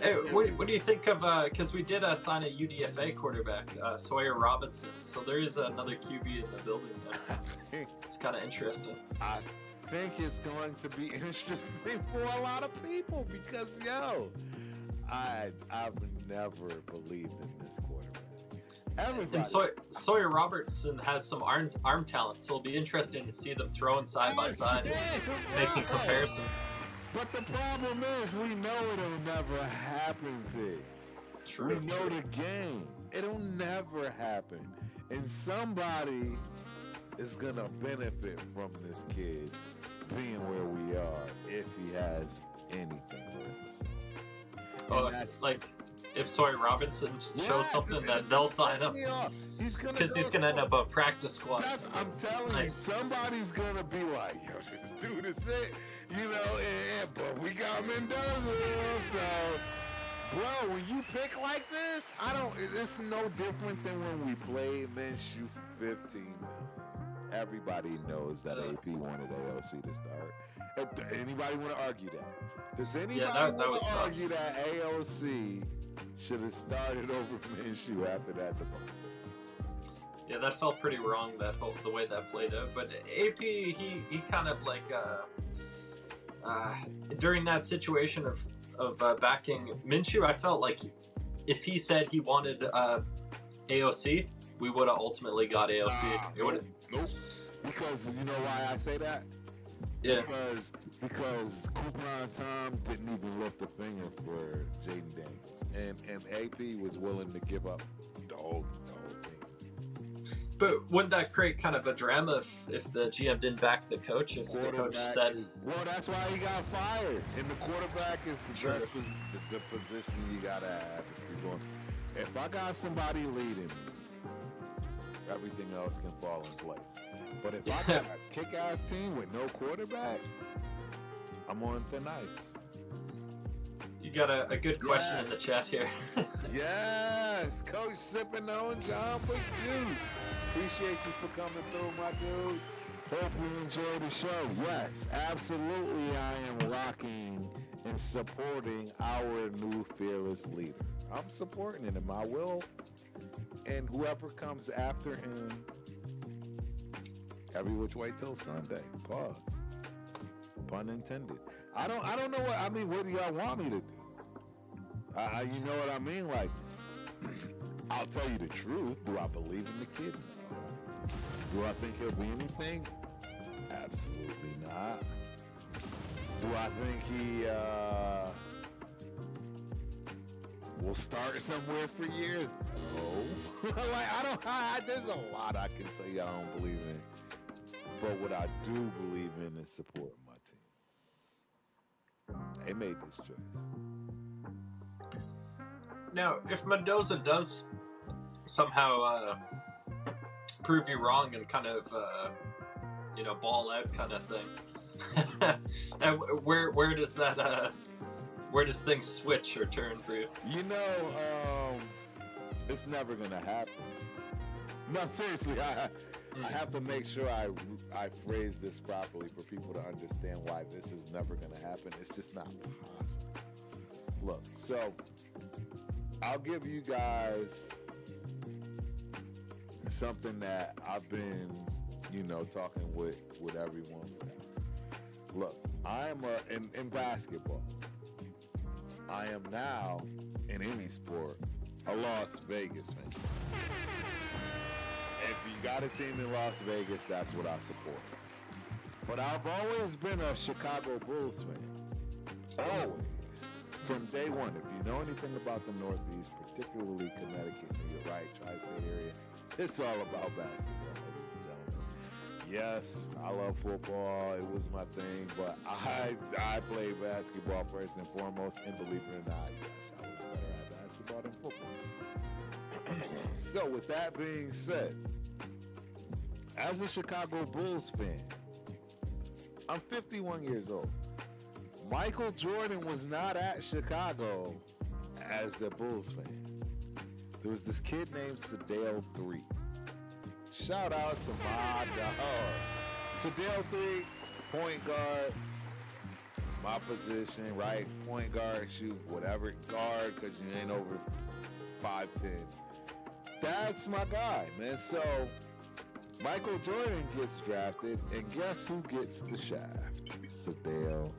Hey, what do you think of? Because we did sign a UDFA quarterback, Sawyer Robinson. So there is another QB in the building. It's kind of interesting. I think it's going to be interesting for a lot of people because I've never believed in this quarterback. Everybody. And Sawyer Robertson has some arm talent, so it'll be interesting to see them throwing side by side and making comparison. But the problem is, we know it'll never happen, Pigs. True. We know the game. It'll never happen. And somebody is going to benefit from this kid being where we are if he has anything with us. Oh, like if Sawyer Robinson shows something, that they'll sign him. Because he's going to end up a practice squad. I'm telling you, somebody's going to be like, yo, this dude is it. But we got Mendoza, so, bro, when you pick like this, it's no different than when we played Minshew 15 million. Everybody knows that AP wanted AOC to start. Anybody want to argue that? Does anybody want to argue that AOC should have started over Minshew after that debacle? Yeah, that felt pretty wrong, the way that played out. But AP, he kind of like... during that situation of backing Minshew, I felt like if he said he wanted AOC, we would have ultimately got AOC. Nope. Because you know why I say that? Yeah. Because Coupon Tom didn't even lift a finger for Jaden Daniels, and AP was willing to give up the whole thing. But wouldn't that create kind of a drama if the GM didn't back the coach? If the coach said, well, that's why he got fired. And the quarterback is the best the position you gotta have. If I got somebody leading me, everything else can fall in place. But if I got a kick-ass team with no quarterback, I'm on thin ice. You got a good question in the chat here. Yes, Coach sipping on John Book Juice. Appreciate you for coming through, my dude. Hope you enjoy the show. Yes, absolutely, I am rocking and supporting our new fearless leader. I'm supporting him. I will. And whoever comes after him, every which way till Sunday. Pause. Pun intended. I don't know what do y'all want me to do? You know what I mean? Like, I'll tell you the truth. Do I believe in the kid? No. Do I think he'll be anything? Absolutely not. Do I think he will start somewhere for years? No. There's a lot I can tell you I don't believe in. But what I do believe in is supporting my team. They made this choice. Now, if Mendoza does somehow prove you wrong and kind of, ball out kind of thing, and where does that, where does things switch or turn for you? It's never gonna happen. No, seriously, I have to make sure I phrase this properly for people to understand why this is never gonna happen. It's just not possible. Look, so I'll give you guys something that I've been, talking with everyone. Look, I am in basketball. I am now in any sport a Las Vegas fan. If you got a team in Las Vegas, that's what I support. But I've always been a Chicago Bulls fan. Always. From day one. If you know anything about the Northeast, particularly Connecticut, New York, tri-state area, it's all about basketball, ladies and gentlemen. Yes, I love football. It was my thing. But I played basketball first and foremost. And believe it or not, yes, I was better at basketball than football. So with that being said, as a Chicago Bulls fan, I'm 51 years old. Michael Jordan was not at Chicago as a Bulls fan. There was this kid named Sedale 3. Shout out to my dog. Sedale 3, point guard. my position, right? Point guard, shoot whatever guard, because you ain't over 5'10". That's my guy, man. So Michael Jordan gets drafted, and guess who gets the shaft? Sadale.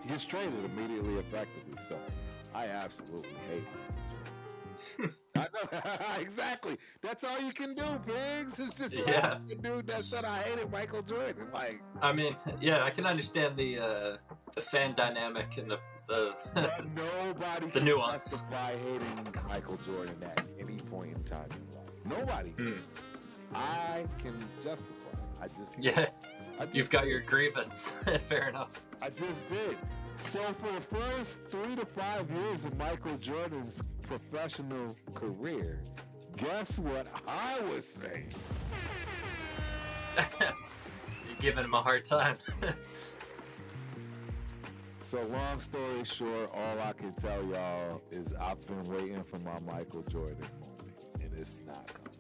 He gets traded immediately, effectively. So I absolutely hate Michael Jordan. I know. Exactly. That's all you can do, Pigs. It's just Yeah. the dude that said I hated Michael Jordan. Like, I mean, yeah, I can understand the fan dynamic and the but nobody the can nuance. justify hating Michael Jordan at any point in time in life. Nobody can. I can justify it. I just You've got did. your grievance. Fair enough. I just did. So for the first 3 to 5 years of Michael Jordan's professional career, guess what I was saying? You're giving him a hard time. So long story short, all I can tell y'all is I've been waiting for my Michael Jordan moment, and it's not coming.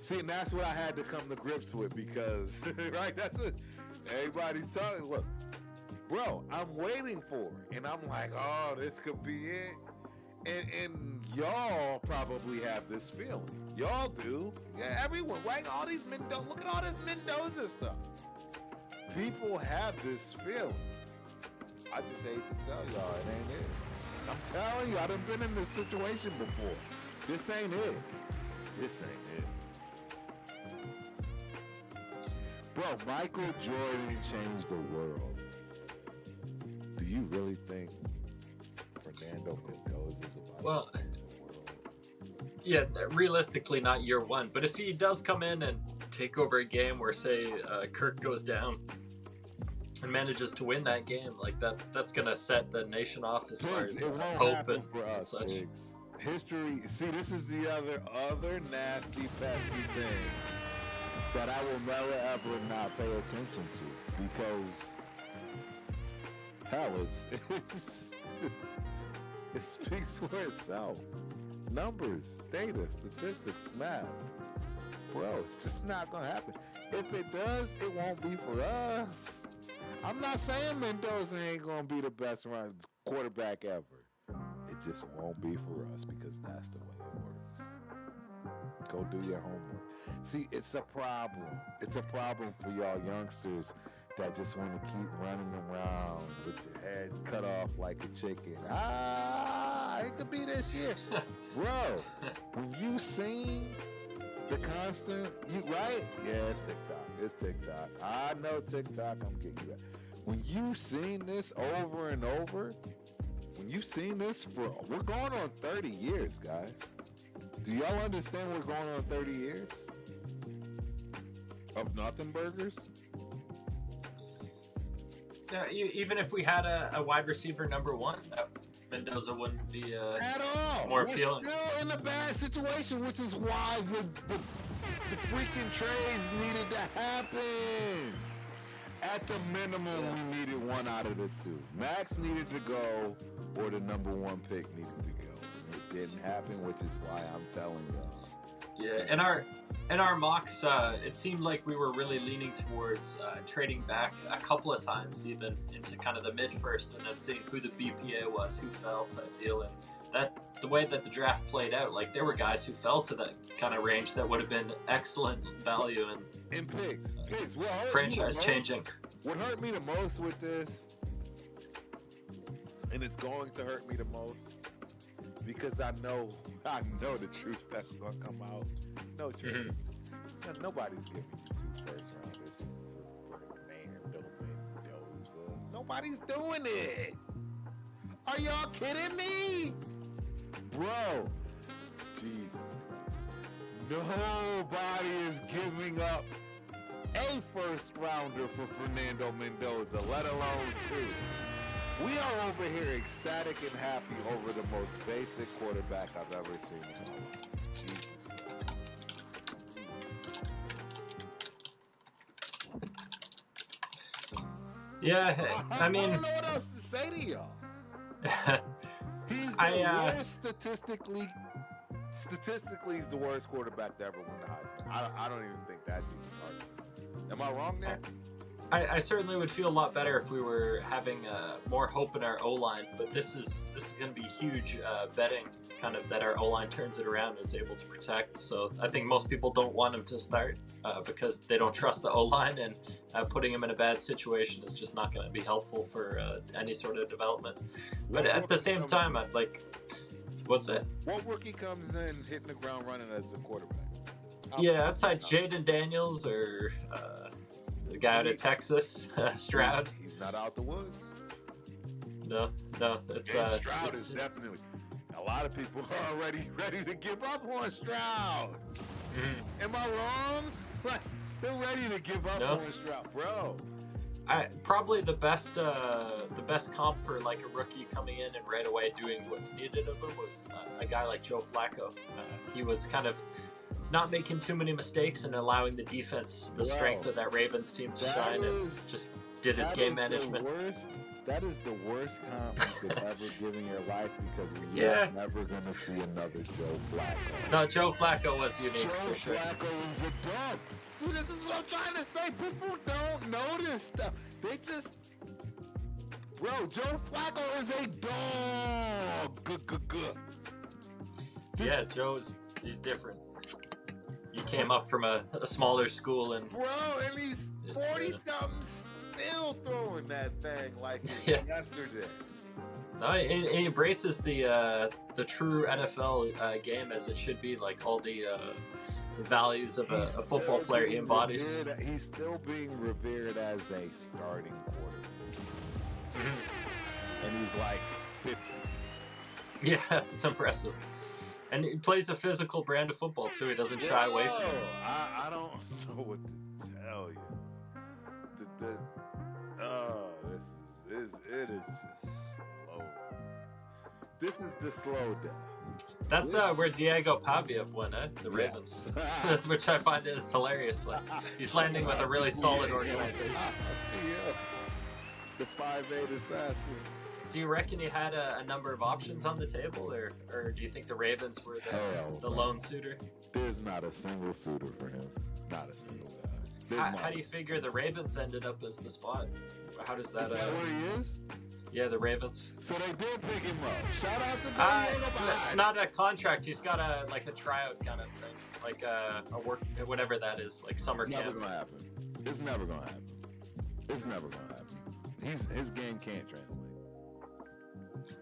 See, and that's what I had to come to grips with because, right, that's it. Everybody's talking, look, bro, I'm waiting for it. And I'm like, oh, this could be it. And y'all probably have this feeling. Y'all do. Yeah, everyone, right? All these Mendoza, look at all this Mendoza stuff. People have this feeling. I just hate to tell y'all, it ain't it. I'm telling you, I done been in this situation before. This ain't it. This ain't it. Bro, Michael Jordan changed the world. Do you really think Fernando Mendoza is about Well, to change the world? Yeah, realistically, not year one. But if he does come in and take over a game where, say, Kirk goes down and manages to win that game, like that's gonna set the nation off as far as It won't hope happen and for us, such. Biggs. History, see, this is the other nasty, pesky thing that I will never ever not pay attention to because hell, it speaks for itself. Numbers, data, statistics, math. Bro, it's just not gonna happen. If it does, it won't be for us. I'm not saying Mendoza ain't gonna be the best run quarterback ever. It just won't be for us because that's the way it works. Go do your homework. See, it's a problem. It's a problem for y'all youngsters that just want to keep running around with your head cut off like a chicken. It could be this year. Bro, when you seen the constant, right? Yeah, it's TikTok. It's TikTok. I know TikTok, I'm getting you that. When you seen this over and over, when you seen this we're going on 30 years, guys. Do y'all understand we're going on 30 years? Of nothing burgers? Yeah, even if we had a wide receiver number one, Mendoza wouldn't be At all. more We're appealing. still in a bad situation, which is why the freaking trades needed to happen. At the minimum, we needed one out of the two. Max needed to go, or the number one pick needed to go. It didn't happen, which is why I'm telling y'all. Yeah, in our mocks, it seemed like we were really leaning towards trading back a couple of times, even into kind of the mid first, and then seeing who the BPA was, who fell type deal. And that the way that the draft played out, like there were guys who fell to that kind of range that would have been excellent value and Pigs, franchise changing. What hurt me the most with this, and it's going to hurt me the most, because I know the truth that's gonna come out. No truth. Nobody's giving you 2 first rounders for Fernando Mendoza. Nobody's doing it. Are y'all kidding me? Bro, Jesus Christ. Nobody is giving up a first rounder for Fernando Mendoza, let alone 2. We are over here ecstatic and happy over the most basic quarterback I've ever seen in my life. Jesus Christ. Yeah, I mean, I don't know what else to say to y'all. He's the worst statistically. Statistically, he's the worst quarterback to ever win the Heisman. I don't even think that's even arguable. Am I wrong there? I certainly would feel a lot better if we were having more hope in our O line, but this is going to be huge betting, kind of that our O line turns it around and is able to protect. So I think most people don't want him to start because they don't trust the O line, and putting him in a bad situation is just not going to be helpful for any sort of development. But at the same time, I'd like, what's that? What rookie comes in hitting the ground running as a quarterback? Yeah, outside Jaden Daniels or the guy out of Texas, Stroud. He's not out the woods. No, it's Stroud is definitely. A lot of people are already ready to give up on Stroud. Mm-hmm. Am I wrong? Like, they're ready to give up on Stroud, bro. Probably the best comp for like a rookie coming in and right away doing what's needed of him was a guy like Joe Flacco. He was kind of not making too many mistakes and allowing the defense, the strength of that Ravens team to shine, and just did his game management. That is the worst comp you could ever give in your life, because we're never going to see another Joe Flacco. No, Joe Flacco was unique for sure. Joe Flacco is a dog. See, this is what I'm trying to say. People don't know this stuff. They just... Bro, Joe Flacco is a dog. Yeah, he's different. He came up from a smaller school and... Bro, and he's 40-something still throwing that thing like it's yesterday. No, he embraces the true NFL game as it should be, like all the values of a football player he embodies. He's still being revered as a starting quarterback. Mm-hmm. And he's like 50. Yeah, it's impressive. And he plays a physical brand of football too. He doesn't shy away from it. I don't know what to tell you. It is just slow. This is the slow day. That's where Diego Paviev went, the Ravens. That's which I find is hilarious. Like, he's landing with a really solid organization. Yeah. The 5'8" assassin. Do you reckon he had a number of options on the table, or do you think the Ravens were the lone suitor? There's not a single suitor for him. Not a single guy. How do you figure the Ravens ended up as the spot? How does that... Is that where he is? Yeah, the Ravens. So they did pick him up. Shout out to Diego. Not a contract. He's got a tryout kind of thing, like a work, whatever that is, like summer camp. It's never gonna happen. It's never gonna happen. His game can't translate.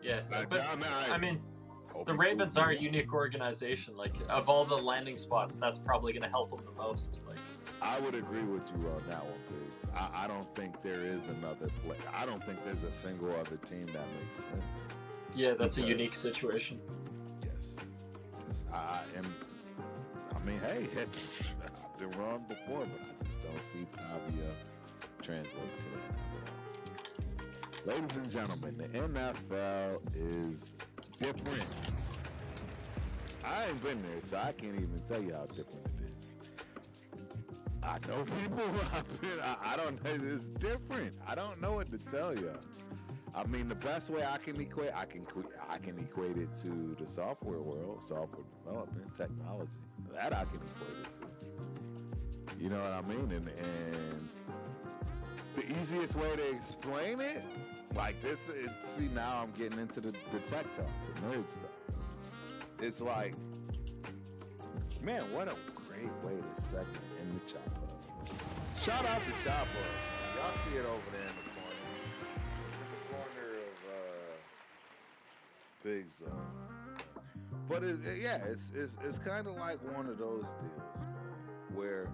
Yeah, but I mean, the Ravens are a unique organization. Like, of all the landing spots, that's probably going to help them the most. Like, I would agree with you on that one, Biggs. I don't think there is another play. I don't think there's a single other team that makes sense. Yeah, that's a unique situation. Yes. I mean, hey, I've been wrong before, but I just don't see Pavia translate to the NFL. Ladies and gentlemen, the NFL is different. I ain't been there, so I can't even tell you how different it is. I know people who have been. I don't know. It's different. I don't know what to tell you. I mean, the best way I can equate it to the software world, software development, technology. That I can equate it to. You know what I mean? And the easiest way to explain it, like this, see, now I'm getting into the tech talk, the nerd stuff. It's like, man, what a great way to segment in the Chop Hub. Shout out to Chop Hub. Y'all see it over there in the corner. It's in the corner of Big Zone. But it's kind of like one of those deals, man, where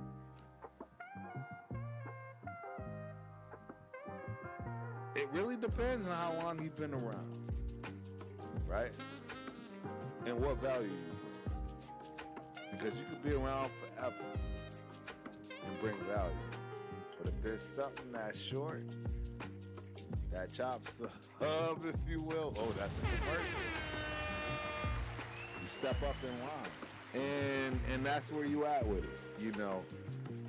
it really depends on how long you've been around, right? And what value you bring. Because you could be around forever and bring value. But if there's something that's short, that chops the hub, if you will. Oh, that's a commercial. You step up in line. And that's where you at with it. You know,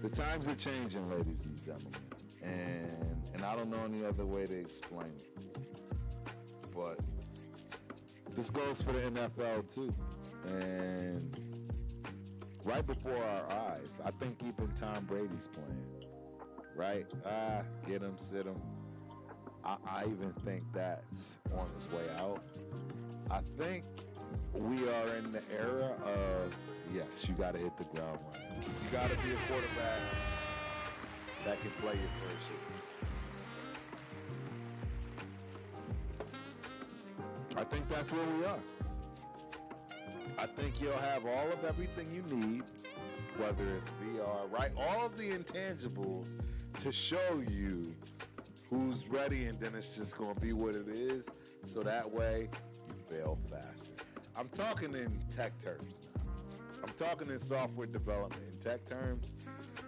the times are changing, ladies and gentlemen. And I don't know any other way to explain it. But this goes for the NFL too. And right before our eyes, I think even Tom Brady's playing. right? Get him, sit him. I even think that's on its way out. I think we are in the era of, yes, you got to hit the ground running. You got to be a quarterback that can play your first year. I think that's where we are. I think you'll have all of everything you need, whether it's VR, right? All of the intangibles to show you who's ready, and then it's just going to be what it is. So that way you fail faster. I'm talking in tech terms now. I'm talking in software development in tech terms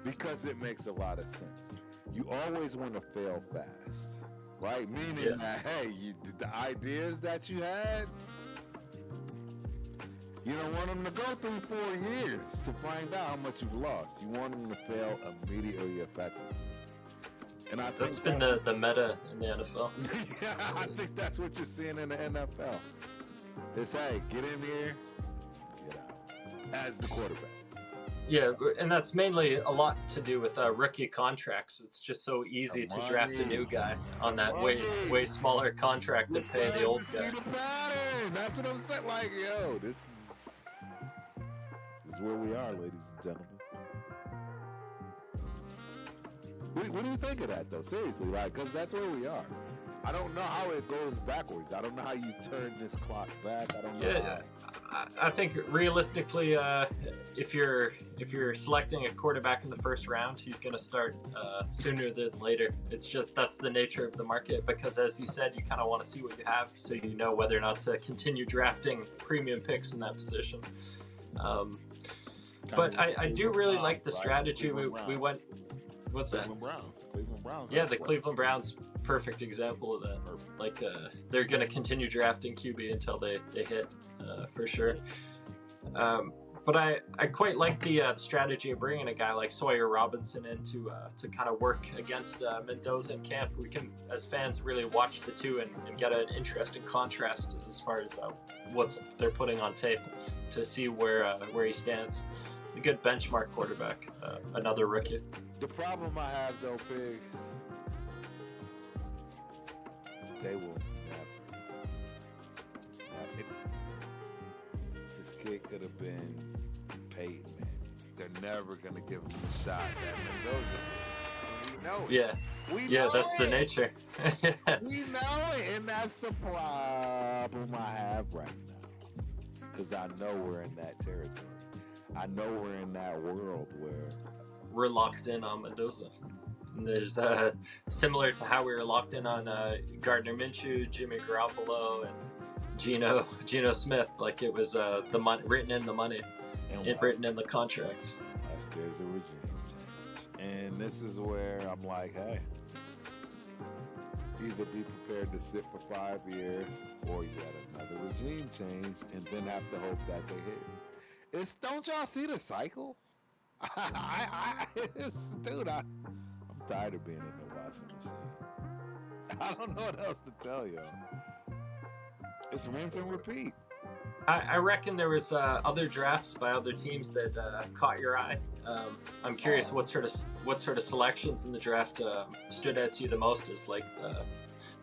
because it makes a lot of sense. You always want to fail fast, right? Meaning that, hey, the ideas that you had, you don't want them to go through 4 years to find out how much you've lost. You want them to fail immediately effectively. And I think that's been the meta in the NFL. Yeah, I think that's what you're seeing in the NFL. It's, hey, get in here, get out, as the quarterback. Yeah, and that's mainly a lot to do with rookie contracts. It's just so easy to draft a new guy on that way smaller contract than pay the old guy. See the pattern. That's what I'm saying. Like, yo, this is where we are, ladies and gentlemen. What do you think of that, though? Seriously, like, because that's where we are. I don't know how it goes backwards. I don't know how you turn this clock back. I don't know. Yeah, I think realistically, if you're selecting a quarterback in the first round, he's going to start sooner than later. It's just that's the nature of the market because, as you said, you kind of want to see what you have so you know whether or not to continue drafting premium picks in that position. But I do really like the strategy we went. What's that? Cleveland Browns. Yeah, the Cleveland Browns, perfect example of that. Like, they're going to continue drafting QB until they hit, for sure. But I quite like the strategy of bringing a guy like Sawyer Robinson in to kind of work against Mendoza and Camp. We can, as fans, really watch the two and get an interesting contrast as far as what they're putting on tape to see where he stands. A good benchmark quarterback, another rookie. The problem I have, though, Pigs, they will never. This kid could have been Peyton, man. They're never going to give him a shot that Mendoza is. We know it. Yeah. We know that's it. the nature. We know it, and that's the problem I have right now. Because I know we're in that territory. I know we're in that world where we're locked in on Mendoza. And there's similar to how we were locked in on Gardner Minshew, Jimmy Garoppolo, and Geno Smith. Like it was the money written in the money, and written in the contract. Unless there's a regime change, and this is where I'm like, hey, either be prepared to sit for 5 years, or you get another regime change, and then have to hope that they hit. Don't y'all see the cycle? Dude, I'm tired of being in the washing machine. I don't know what else to tell y'all. It's rinse and repeat. I reckon there was other drafts by other teams that caught your eye. I'm curious what sort of selections in the draft stood out to you the most as like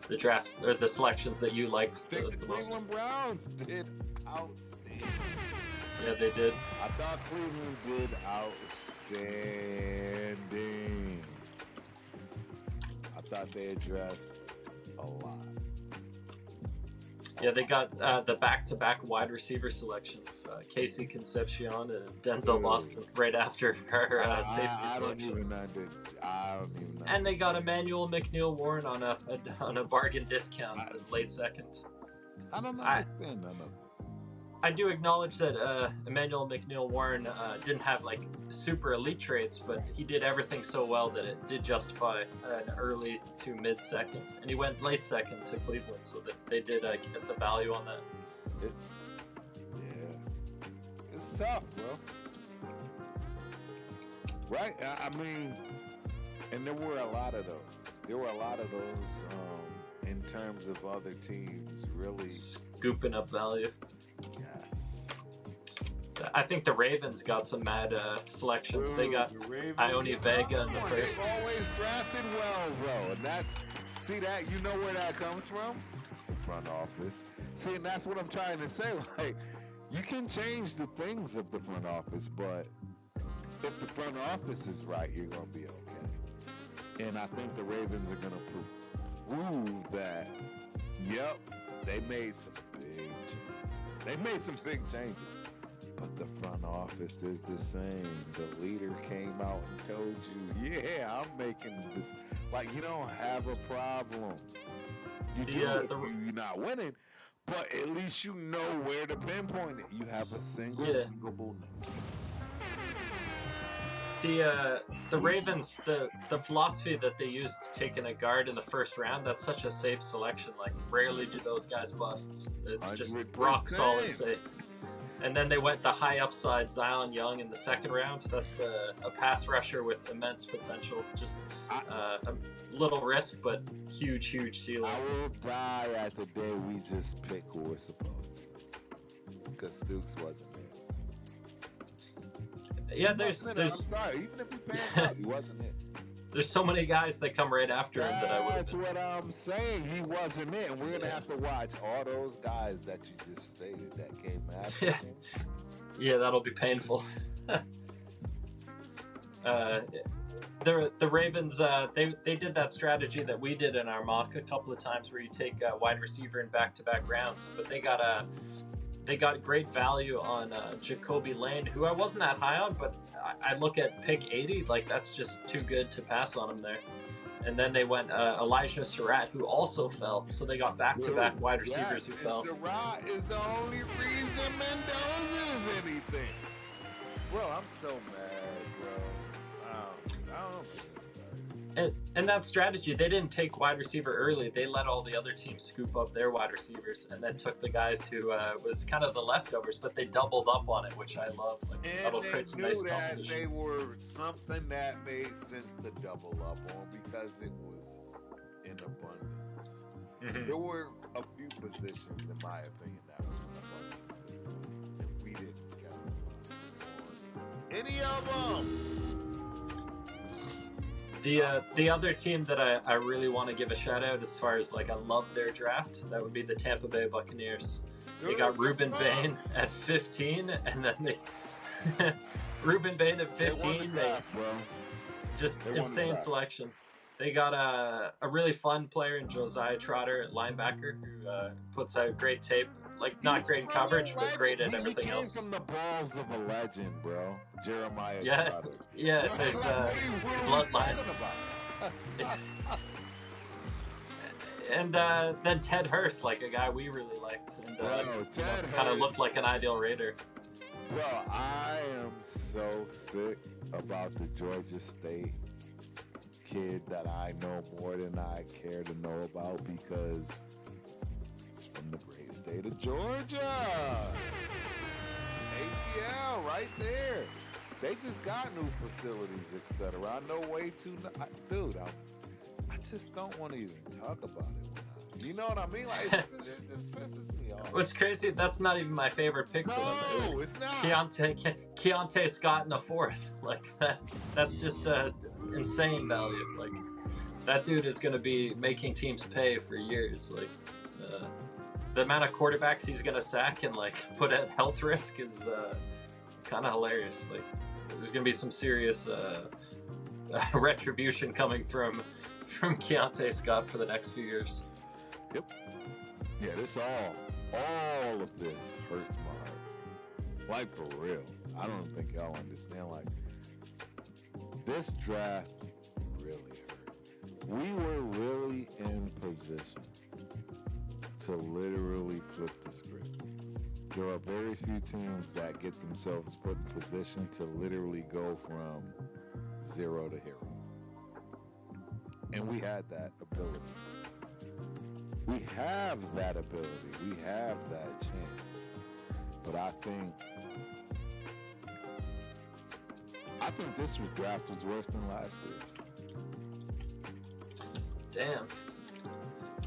the drafts or the selections that you liked the most. The Cleveland Browns did outstanding. Yeah, they did. I thought Cleveland did outstanding. I thought they addressed a lot. Yeah, they got the back-to-back wide receiver selections, Casey Concepcion and Denzel Boston, right after her safety selection. I don't even know. And they got Emmanuel McNeil-Warren on a bargain discount at late second. I don't understand none of it. I do acknowledge that Emmanuel McNeil-Warren didn't have like super elite traits, but he did everything so well that it did justify an early to mid-second. And he went late second to Cleveland, so that they did get the value on that. It's tough, bro. Right? I mean, and there were a lot of those. In terms of other teams, really scooping up value. Yes. I think the Ravens got some mad selections. Dude, they got the Ravens- Ione Vega in the They've first. always drafted well, bro. And that's, see that, you know where that comes from? The front office. See, and that's what I'm trying to say. Like, you can change the things of the front office, but if the front office is right, you're going to be okay. And I think the Ravens are going to prove that, yep, they made some big changes. They made some big changes. But the front office is the same. The leader came out and told you, yeah, I'm making this. Like, you don't have a problem. You do if you're not winning, but at least you know where to pinpoint it. You have a single name. The Ravens, the philosophy that they used taking a guard in the first round, that's such a safe selection. Like, rarely do those guys bust. It's just 100%. rock solid safe. And then they went the high upside Zion Young in the second round. That's a pass rusher with immense potential. Just a little risk, but huge ceiling. I will die at the day we just pick who we're supposed to. Because Stooks wasn't there. Yeah, there's I'm sorry, even if he panned out, he wasn't it. There's so many guys that come right after him that I would. That's what I'm saying. He wasn't it. And we're gonna have to watch all those guys that you just stated that came after him. Yeah, that'll be painful. The Ravens, they did that strategy that we did in our mock a couple of times, where you take a wide receiver in back-to-back rounds. But they got great value on Jacoby Lane, who I wasn't that high on, but I look at pick 80, like, that's just too good to pass on him there. And then they went Elijah Surratt, who also fell, so they got back-to-back wide receivers who fell. Surratt is the only reason Mendoza is anything. Bro, I'm so mad, bro. I don't know. And that strategy, they didn't take wide receiver early. They let all the other teams scoop up their wide receivers, and then took the guys who was kind of the leftovers, but they doubled up on it, which I love. Like, that'll create some nice competition. They were something that made sense to double up on because it was in abundance. Mm-hmm. There were a few positions, in my opinion, that was in abundance, and we didn't capitalize on any of them. The other team that I really want to give a shout out, as far as, like, I love their draft, that would be the Tampa Bay Buccaneers. They got Ruben Bain at 15, and then they Ruben Bain at 15. Just insane selection. They got a really fun player in Josiah Trotter at linebacker, who puts out great tape. Like, not great in coverage, but great at everything else. He came from the balls of a legend, bro. Jeremiah. Yeah, there's bloodlines. And then Ted Hurst, like, a guy we really liked, and kind of looks like an ideal Raider. Bro, I am so sick about the Georgia State kid that I know more than I care to know about, because it's from the great state of Georgia. ATL right there. They just got new facilities, etc. I know way too. Dude, I just don't want to even talk about it. You know what I mean? Like, it just pisses me off. What's crazy? That's not even my favorite pick for them. No, it's not. Keontae Scott in the fourth. Like, that's just insane value. Like, that dude is going to be making teams pay for years. Like, the amount of quarterbacks he's going to sack and, like, put at health risk is kind of hilarious. Like, there's going to be some serious retribution coming from Keontae Scott for the next few years. Yep. Yeah, all of this hurts my heart. Like, for real. I don't think y'all understand. Like, this draft really hurt. We were really in position to literally flip the script. There are very few teams that get themselves put in position to literally go from zero to hero. And we had that ability. We have that ability. We have that chance. But I think this draft was worse than last year's. Damn.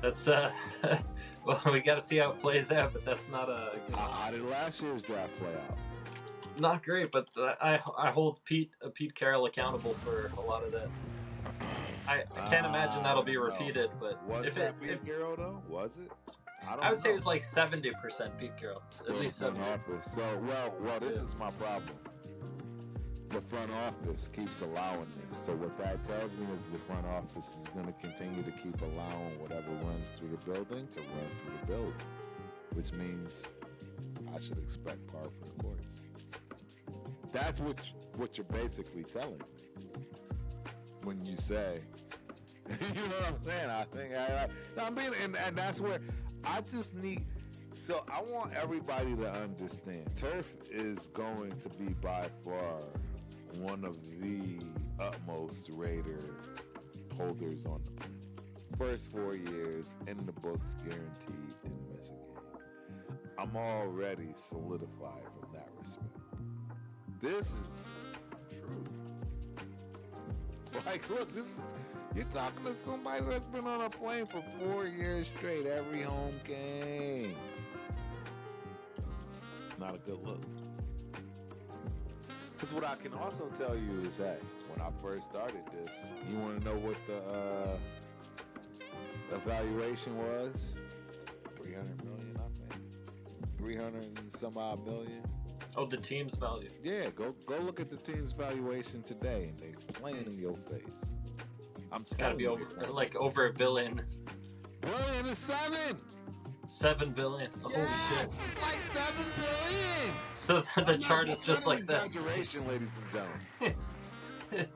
That's well, we got to see how it plays out, but that's not a good How did last year's draft play out? not great, but I hold Pete Carroll accountable for a lot of that. I can't imagine that'll be repeated, but was if that Pete Carroll though? Was it? I would say it was like 70% Pete Carroll, Still at least front 70. office. So well, this is my problem. The front office keeps allowing this. So what that tells me is the front office is going to continue to keep allowing whatever runs through the building to run through the building, which means I should expect par for the course. That's what you're basically telling me when you say, you know what I'm saying? I think and that's where I just need. So I want everybody to understand, Turf is going to be by far one of the utmost Raider holders on the planet. First 4 years in the books, guaranteed, didn't miss a game. I'm already solidified from that respect. This is just true. Like, look, you're talking to somebody that's been on a plane for 4 years straight, every home game. It's not a good look. Because what I can also tell you is that when I first started this, you want to know what the evaluation was? 300 million, I think. 300 and some odd million. Oh, the team's value. Yeah, go look at the team's valuation today, and they playing in your face. It's got to be over $1 billion. Billion is $7 billion. Yes, Holy shit! It's like $7 billion. So the chart is just like this. Exaggeration, ladies and gentlemen.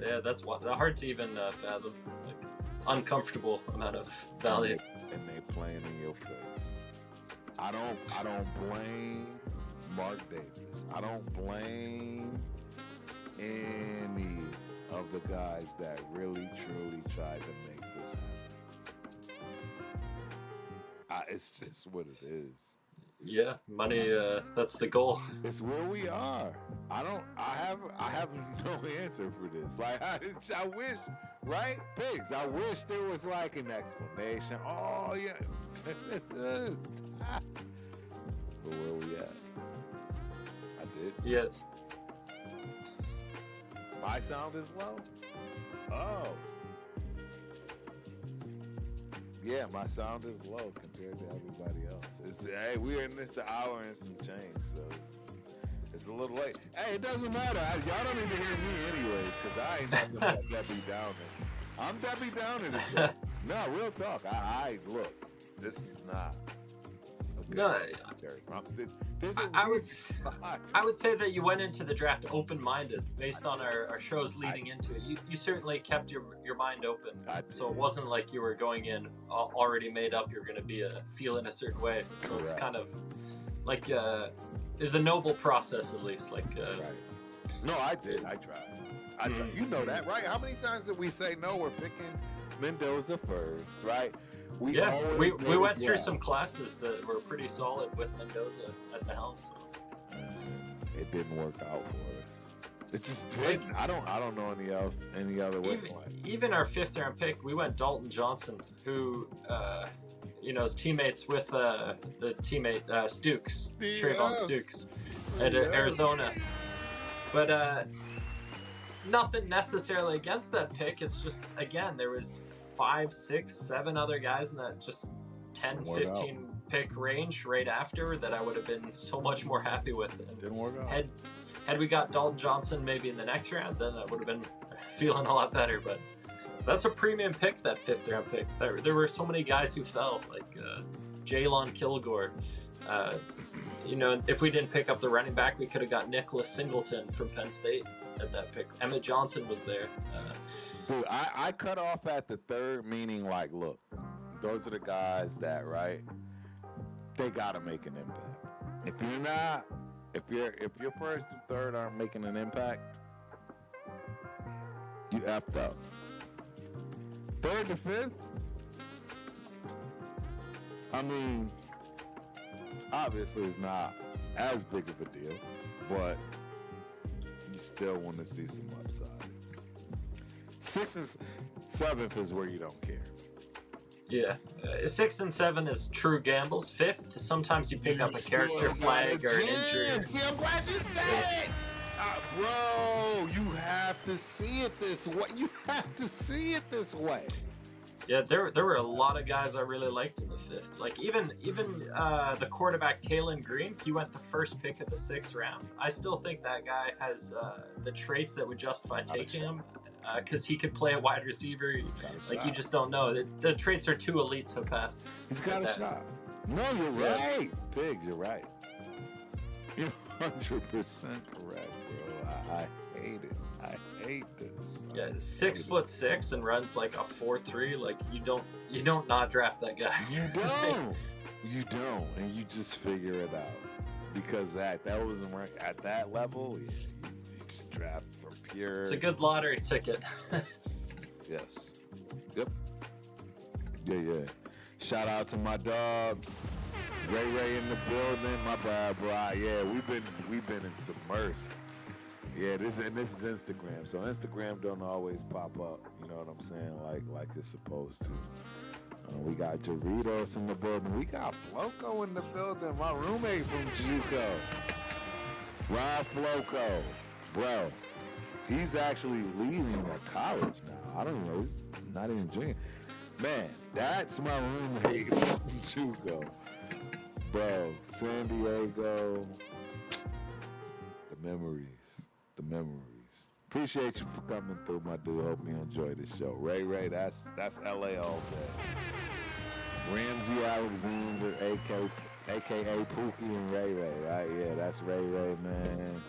Yeah, that's hard to even fathom. Like, uncomfortable amount of value. And they playing in your face. I don't blame Mark Davis. I don't blame any of the guys that really truly tried to make this happen. It's just what it is. Yeah, money. That's the goal. It's where we are. I have no answer for this. Like I wish, right, Pigs? I wish there was like an explanation. Oh yeah, but where we at? I did. Yes. My sound is low. Oh. Yeah, my sound is low compared to everybody else. Hey, we're in this hour and some change, so it's a little late. Hey, it doesn't matter. Y'all don't need to hear me anyways, because I ain't nothing but Debbie Downer. I'm Debbie Downer today. No, real talk. I look, this is not a good I would say that you went into the draft open-minded based on our shows leading into it. You certainly kept your mind open, so it wasn't like you were going in already made up you're going to be feeling a certain way. So it's kind of like there's a noble process at least. Like right. No, I did. I tried. You know that, right? How many times did we say no? We're picking Mendoza first, right? We went through some classes that were pretty solid with Mendoza at the helm. So. It didn't work out for us. It just didn't. I don't know any other way. Even our 5th round pick, we went Dalton Johnson, who is teammates with the teammate Stukes, Trayvon Stukes at Arizona. But nothing necessarily against that pick. It's just, again, there was 5, 6, 7 other guys in that just 10, 15 pick range right after that I would have been so much more happy with. And didn't work out. Had we got Dalton Johnson maybe in the next round, then I would have been feeling a lot better. But that's a premium pick, that 5th round pick. There were so many guys who fell, like Jalen Kilgore. If we didn't pick up the running back, we could have got Nicholas Singleton from Penn State at that pick. Emmett Johnson was there. Dude, I cut off at the 3rd, meaning like, look, those are the guys that, right, they gotta make an impact. If you're not, if your 1st and 3rd aren't making an impact, you effed up. 3rd to 5th, I mean, obviously it's not as big of a deal, but you still want to see some upside. 6th and 7th is where you don't care. Yeah, 6 and 7 is true gambles. 5th, sometimes you pick up a character flag or an injury. See, I'm glad you said it, bro. You have to see it this way. You have to see it this way. Yeah, there were a lot of guys I really liked in the 5th. Like even the quarterback Taylon Green, he went the first pick of the 6th round. I still think that guy has the traits that would justify taking him, because he could play a wide receiver. Like you just don't know. The traits are too elite to pass. He's got a shot. No, you're right, Pigs. You're right. You're 100% correct, bro. I hate it. I hate this. Yeah, 6'6" and runs like a 4.3. Like you don't not draft that guy. You don't, and you just figure it out because that wasn't right at that level. You just draft for pure. It's a good lottery ticket. Yes. Yep. Yeah. Shout out to my dog, Ray in the building. My bad, bro. Yeah, we've been submersed. Yeah, this is Instagram, so Instagram don't always pop up. You know what I'm saying? Like it's supposed to. We got Doritos in the building. We got Floco in the building. My roommate from JUCO, Rob Floco, bro. He's actually leaving at college now. I don't know. He's not even junior. Man, that's my roommate from JUCO, bro. San Diego. The memories. Appreciate you for coming through, my dude. Hope you enjoy the show. Ray, that's LA all day. Ramsey Alexander, aka Pookie and Ray, right? Yeah, that's Ray, man.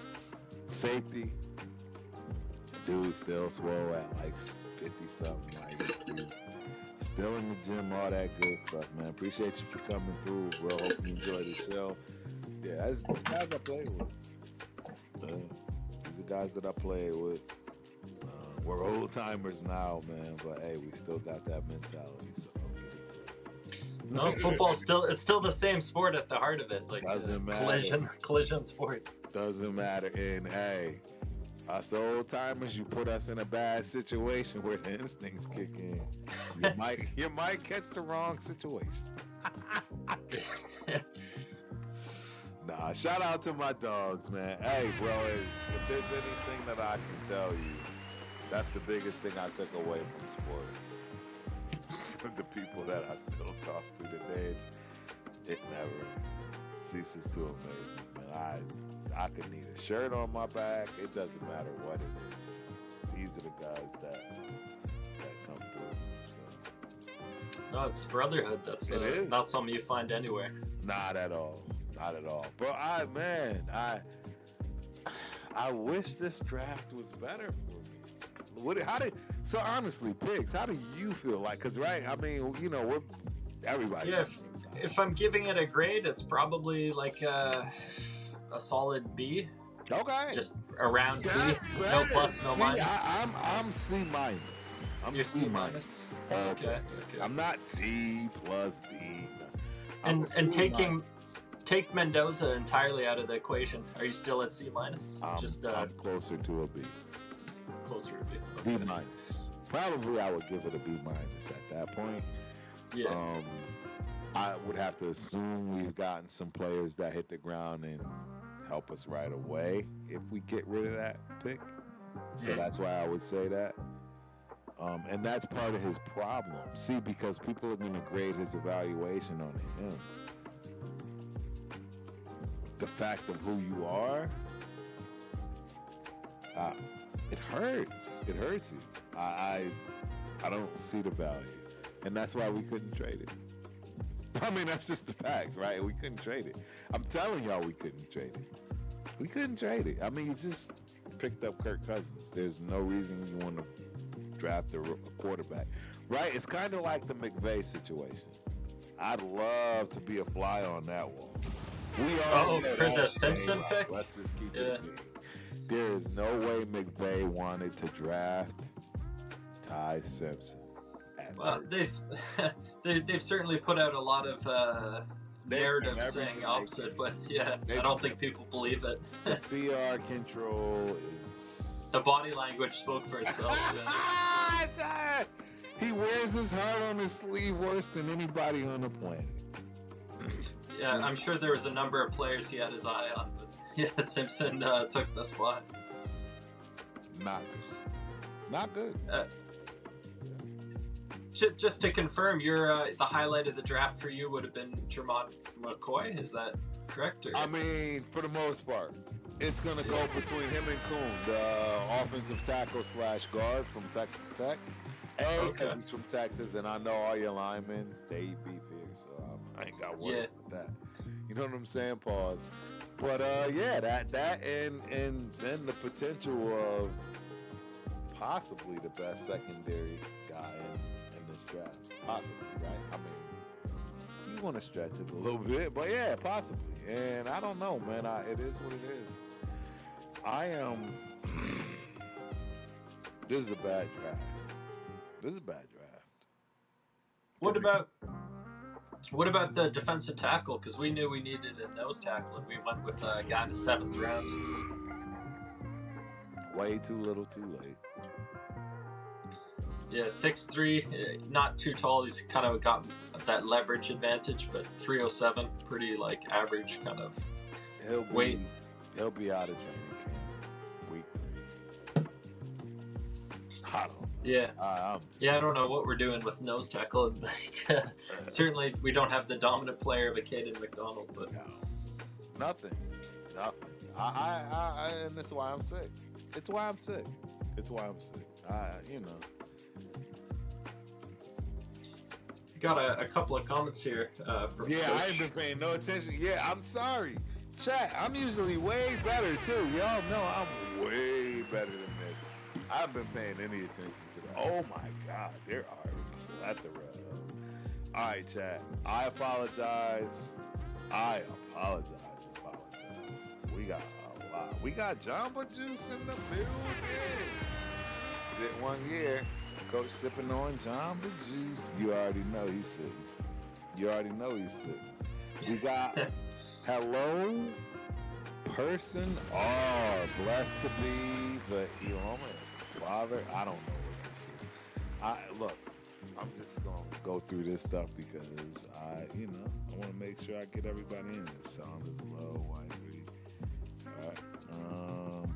Safety. Dude still swole at like 50-something. Like, still in the gym, all that good stuff, man. Appreciate you for coming through, bro. Hope you enjoy the show. Yeah, that's guys I play with. These are guys that I played with. We're old timers now, man, but hey, we still got that mentality, so I'll get into it. No, it's still the same sport at the heart of it. Like doesn't matter. Collision sport. Doesn't matter. And hey, us old timers, you put us in a bad situation where the instincts kick in. You might catch the wrong situation. Nah, shout out to my dogs, man. Hey, bro, if there's anything that I can tell you, that's the biggest thing I took away from sports. The people that I still talk to today, it never ceases to amaze me, man. I could need a shirt on my back. It doesn't matter what it is. These are the guys that come through. So. No, it's brotherhood. That's not something you find anywhere. Not at all. But I wish this draft was better for me. So honestly, Pigs, how do you feel like? Cause right, I mean, you know, we're everybody. Yeah, if I'm giving it a grade, it's probably like a solid B. Okay. Just around B. No plus, no minus. I'm C minus. You're C minus. Okay. I'm not D plus D. And take Mendoza entirely out of the equation. Are you still at C minus? I'm closer to a B. Closer to B. Okay. B minus. Probably I would give it a B minus at that point. Yeah. I would have to assume we've gotten some players that hit the ground and help us right away if we get rid of that pick. So that's why I would say that. And that's part of his problem. See, because people are going to grade his evaluation on him. The fact of who you are, it hurts. It hurts you. I don't see the value. And that's why we couldn't trade it. I mean, that's just the facts, right? We couldn't trade it. I'm telling y'all we couldn't trade it. We couldn't trade it. I mean, you just picked up Kirk Cousins. There's no reason you want to draft a quarterback, right? It's kind of like the McVay situation. I'd love to be a fly on that wall. For the Simpson pick? Let's just keep it big. There is no way McVay wanted to draft Ty Simpson. Well, they've certainly put out a lot of narrative saying opposite, but yeah, I don't think people believe it. The PR control is... The body language spoke for itself. He wears his heart on his sleeve worse than anybody on the planet. Yeah, I'm sure there was a number of players he had his eye on, but yeah, Simpson took the spot. Not good. Not good. Just to confirm, your the highlight of the draft for you would have been Jermont McCoy. Is that correct? Or? I mean, for the most part, it's going to go between him and Kuhn, the offensive tackle / guard from Texas Tech. Because he's from Texas, and I know all your linemen, they eat beef here, so I ain't got worry about that. You know what I'm saying? Pause. But yeah, that and then the potential of possibly the best secondary guy in this draft. Possibly, right? I mean, you want to stretch it a little bit, but yeah, possibly. And I don't know, man. It is what it is. I am. This is a bad draft. This is a bad draft. What about the defensive tackle? Because we knew we needed a nose tackle, and we went with a guy in the 7th round. Way too little, too late. Yeah, 6'3", not too tall. He's kind of got that leverage advantage, but 307, pretty like average kind of weight. He'll be out of training camp week 3. I don't. Yeah. I don't know what we're doing with nose tackle. Like, certainly, we don't have the dominant player of a Caden McDonald, but nothing. And that's why I'm sick. It's why I'm sick. You know. Got a couple of comments here from Coach. I ain't been paying no attention. Yeah, I'm sorry. Chat, I'm usually way better too. Y'all know I'm way better than this. I haven't been paying any attention to that. Oh my God, there are a plethora of. All right, chat. I apologize. We got a lot. We got Jamba Juice in the building. Sit one here. Coach sipping on Jamba Juice. You already know he's sitting. We got hello person blessed to be the father. I don't know what this is. Look, I'm just gonna go through this stuff because I want to make sure I get everybody in. This sound is low, white. All right.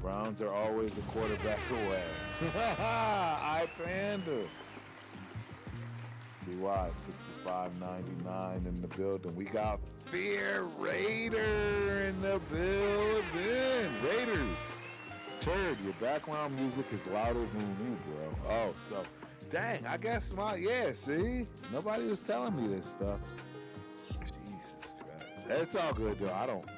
Browns are always a quarterback away. I Panda. TY 65.99 in the building. We got Fear Raider in the building. Raiders. Turd, your background music is louder than you, bro. Oh, so dang, I guess see? Nobody was telling me this stuff. Jesus Christ. It's all good though. I don't care.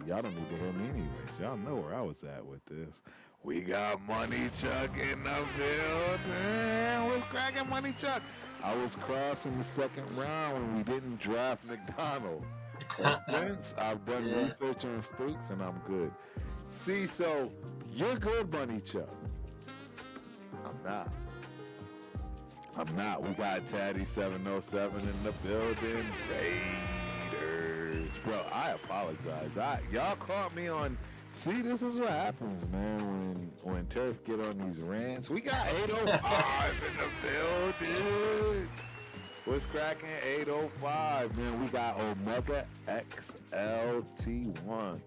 Y'all don't need to hear me anyways. Y'all know where I was at with this. We got Money Chuck in the building. What's cracking, Money Chuck? I was crossing the 2nd round when we didn't draft McDonald. And since I've done research on Stooks and I'm good. See, so you're good, Money Chuck. I'm not. We got Taddy 707 in the building. Raiders. Bro, I apologize. Y'all caught me on. See, this is what happens, man, when Turf get on these rants. We got 805 in the building. What's cracking? 805, man. We got Omega XLT1.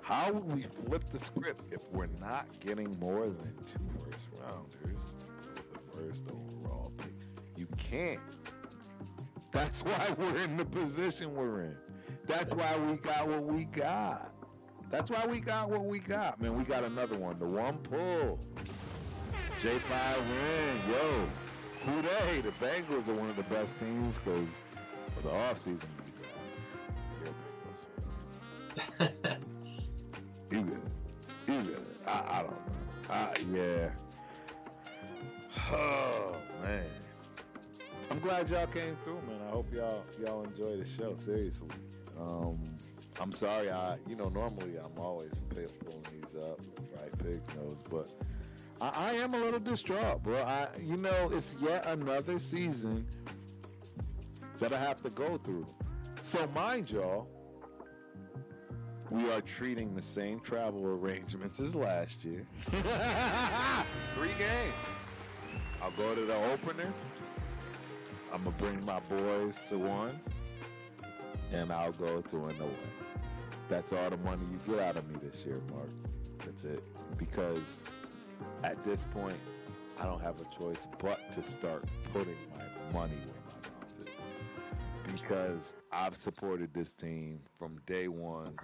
How would we flip the script if we're not getting more than 2 first rounders with the first overall pick? You can't. That's why we're in the position we're in. That's why we got what we got. Man, we got another one. The one pull. J5 win. Yo, who they? The Bengals are one of the best teams because for the offseason, you're Bengals. You good. I don't know. Yeah. Oh, man. I'm glad y'all came through, man. I hope y'all enjoy the show, seriously. I'm sorry, normally I'm always pulling these up, right? Pigs knows, but I am a little distraught, bro. It's yet another season that I have to go through. So mind y'all, we are treating the same travel arrangements as last year. 3 games. I'll go to the opener. I'm gonna bring my boys to one, and I'll go to an away. That's all the money you get out of me this year, Mark. That's it. Because at this point, I don't have a choice but to start putting my money where my mouth is. Because I've supported this team from day one,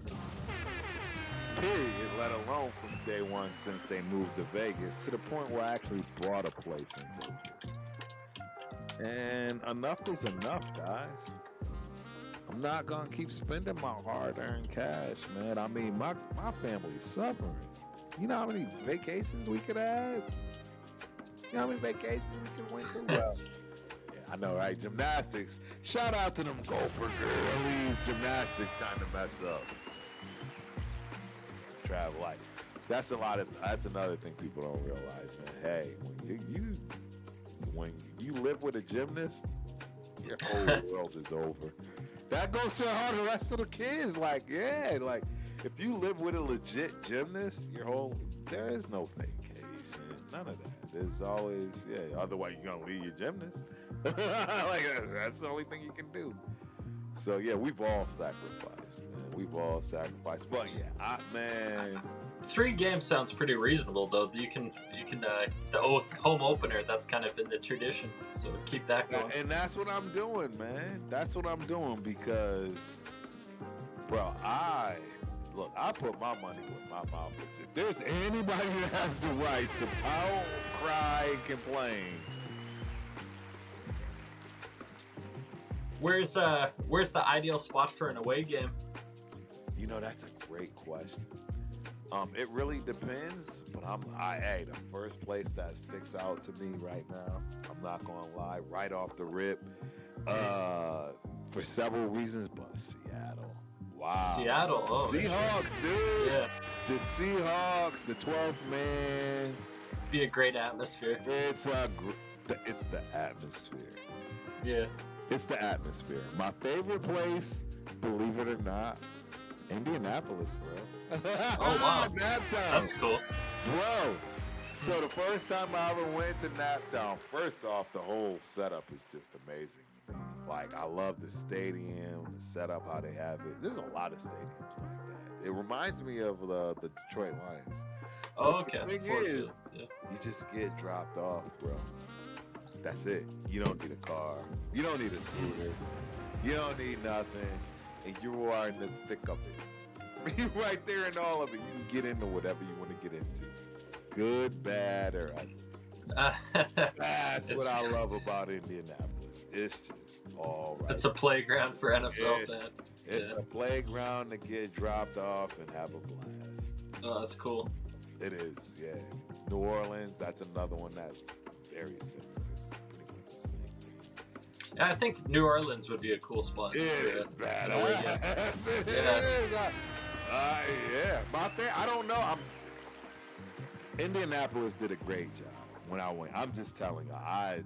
period, let alone from day one since they moved to Vegas, to the point where I actually bought a place in Vegas. And enough is enough, guys. I'm not gonna keep spending my hard-earned cash, man. I mean, my family's suffering. You know how many vacations we could have? You know how many vacations we could went through? Well, yeah, I know, right? Gymnastics. Shout out to them Gopher girlies. Gymnastics kind of mess up. Travel life. That's another thing people don't realize, man. Hey, when you live with a gymnast, your whole world is over. That goes to all the rest of the kids. Like, yeah, like if you live with a legit gymnast, there is no vacation. None of that. There's always, otherwise you're gonna leave your gymnast. Like that's the only thing you can do. So yeah, we've all sacrificed, man. We've all sacrificed. But yeah, man. 3 games sounds pretty reasonable, though. You can the home opener. That's kind of been the tradition, so keep that going. And that's what I'm doing, man. That's what I'm doing because, bro, I put my money where my mouth is. If there's anybody that has the right to pout, cry, and complain, where's the ideal spot for an away game? You know, that's a great question. It really depends, but the first place that sticks out to me right now, I'm not gonna lie, right off the rip, for several reasons, but Seattle. Wow. Seattle, Seahawks, dude. Yeah. The Seahawks, the 12th man. Be a great atmosphere. It's the atmosphere. Yeah. It's the atmosphere. My favorite place, believe it or not, Indianapolis, bro. Oh, wow. Naptown. That's cool. Bro. So the first time I ever went to Naptown, first off, the whole setup is just amazing. Like, I love the stadium, the setup, how they have it. There's a lot of stadiums like that. It reminds me of the Detroit Lions. Oh, okay. The thing is, you just get dropped off, bro. That's it. You don't need a car. You don't need a scooter. You don't need nothing. And you are in the thick of it. You're right there in all of it. You can get into whatever you want to get into. Good, bad, or ugly. That's what I love about Indianapolis. It's just all right. It's a playground for NFL fans. It's a playground to get dropped off and have a blast. Oh, that's cool. It is, yeah. New Orleans, that's another one that's very similar. It's pretty much the same thing. Yeah, I think New Orleans would be a cool spot. It is bad. Yes, it is. Yeah. I don't know. Indianapolis did a great job when I went. I'm just telling you, I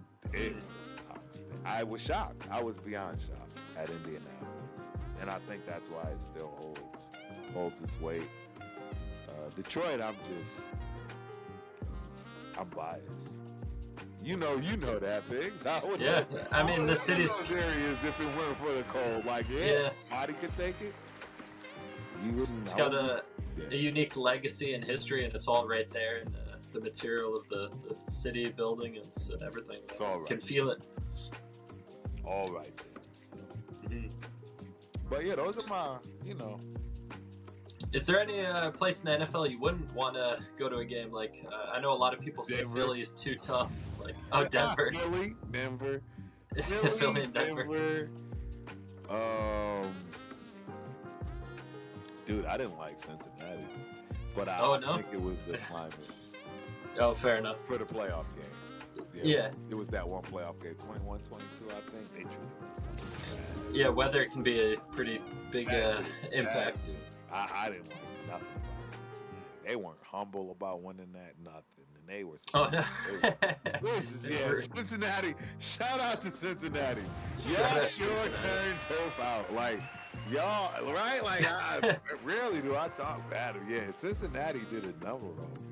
was shocked. I was beyond shocked at Indianapolis, and I think that's why it still holds its weight. Detroit, I'm biased. You know that, Biggs. Yeah, I mean the city's those areas. If it weren't for the cold, like body could take it. You wouldn't. It's got a unique legacy and history, and it's all right there in the material of the city building and everything. It's all right. Can feel it. All right. So. But yeah, those are my, Is there any place in the NFL you wouldn't want to go to a game? Like, I know a lot of people say Denver. Philly is too tough. Like, Denver. Philly, Denver. Philly and Denver. Dude, I didn't like Cincinnati, but I think it was the climate. Oh, fair enough. For the playoff game. Yeah. It was that one playoff game, 21-22, I think. They treated us like that. Yeah, weather can be a pretty big impact. I didn't like nothing about Cincinnati. They weren't humble about winning that, nothing. And they were Cincinnati. Shout out to Cincinnati. Y'all sure turned Turf out. Like, y'all, right? Like, rarely do I talk bad. Yeah, Cincinnati did a number on me.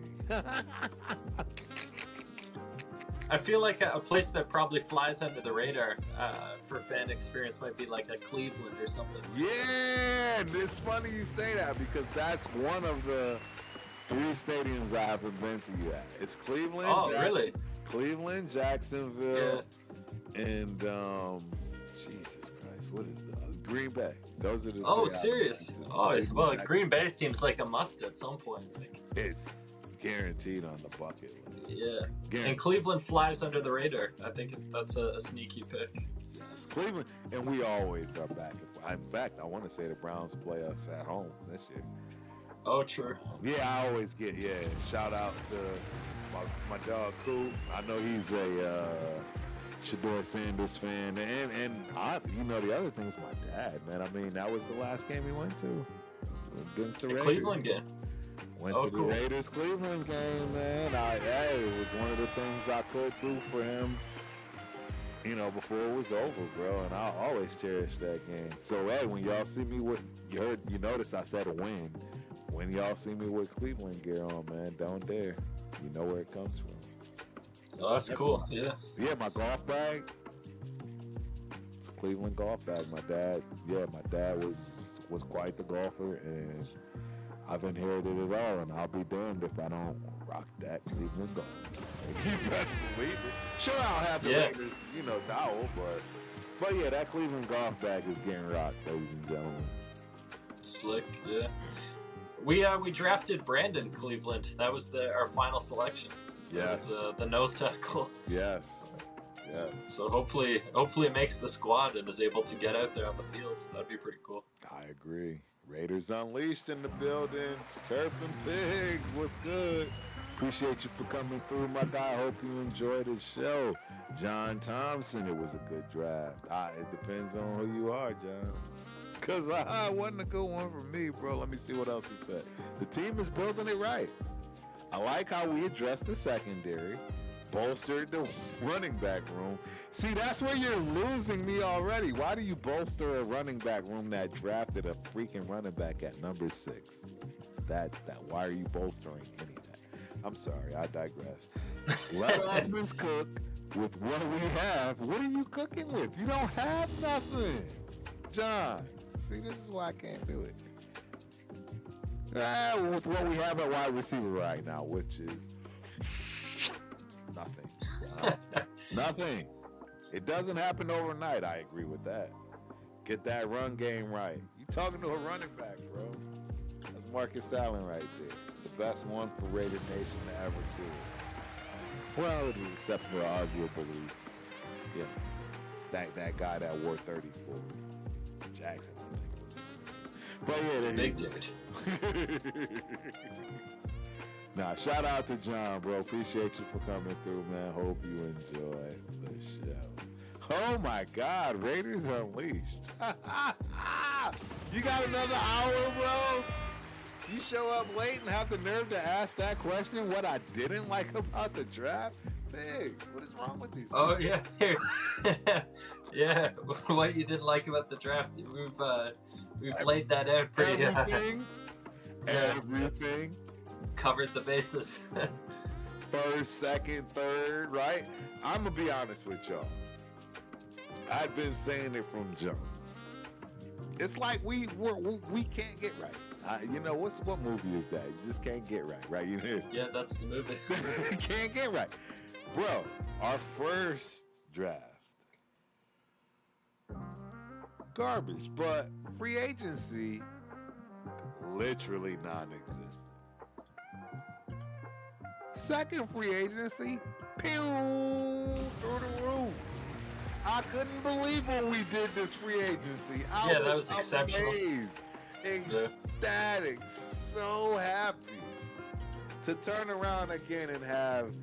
I feel like a place that probably flies under the radar for fan experience might be like a Cleveland or something. Yeah, and it's funny you say that because that's one of the 3 stadiums I haven't been to yet. It's Cleveland. Oh, really? Cleveland, Jacksonville, and Jesus Christ, what is that? Green Bay. Those are the. Oh, serious? Oh, well, Green Bay seems like a must at some point. Like, it's guaranteed on the bucket list. Yeah. Guaranteed. And Cleveland flies under the radar. I think that's a sneaky pick. It's Cleveland, and we always are back. In fact, I want to say the Browns play us at home this year. Oh, true. Yeah, I always get, shout out to my dog, Coop. I know he's a Shador Sanders fan. And I, the other thing is my dad, man. I mean, that was the last game he went to against the Raiders. Cleveland game. Went to the Raiders Cleveland game, man. It was one of the things I could do for him, before it was over, bro. And I'll always cherish that game. So, hey, when y'all see me with, you notice I said a win. When y'all see me with Cleveland gear on, man, don't dare. You know where it comes from. Oh, that's cool. Yeah. Yeah, my golf bag. It's a Cleveland golf bag. My dad was quite the golfer, and I've inherited it all, and I'll be damned if I don't rock that Cleveland golf. You best believe it. Sure, I'll have the Raiders, towel, but yeah, that Cleveland golf bag is getting rocked, ladies and gentlemen. Slick, yeah. We drafted Brandon Cleveland. That was our final selection. Yes. That was, the nose tackle. Yes. Yeah. So hopefully it makes the squad and is able to get out there on the field. So that'd be pretty cool. I agree. Raiders Unleashed in the building. Turf and Pigs, what's good? Appreciate you for coming through, my guy. Hope you enjoyed the show. John Thompson, it was a good draft. It depends on who you are, John. Because it wasn't a good one for me, bro. Let me see what else he said. The team is building it right. I like how we addressed the secondary, bolstered the running back room. See, that's where you're losing me already. Why do you bolster a running back room that drafted a freaking running back at number 6? Why are you bolstering any of that? I'm sorry, I digress. Let offense cook with what we have. What are you cooking with? You don't have nothing. John, see, this is why I can't do it. With what we have at wide receiver right now, which is nothing. Nothing. It doesn't happen overnight. I agree with that. Get that run game right. You talking to a running back, bro. That's Marcus Allen right there. The best one for Raider Nation to ever do it. Well, except for arguably, that guy that wore 34. Jackson, I think was his name. But yeah, big dude. Nah, shout out to John, bro. Appreciate you for coming through, man. Hope you enjoyed the show. Oh my God, Raiders Unleashed. You got another hour, bro? You show up late and have the nerve to ask that question, what I didn't like about the draft? Big, what is wrong with these people? Oh, yeah. Yeah, what you didn't like about the draft, we've laid that out pretty. Everything. Covered the bases. First, second, third, right? I'm gonna be honest with y'all. I've been saying it from jump. It's like we can't get right. What movie is that? You just can't get right? Yeah, that's the movie. Can't get right, bro. Our first draft. Garbage, but free agency literally non-existent. Second free agency, pew, through the roof. I couldn't believe when we did this free agency. That was exceptional. Ecstatic, so happy to turn around again and have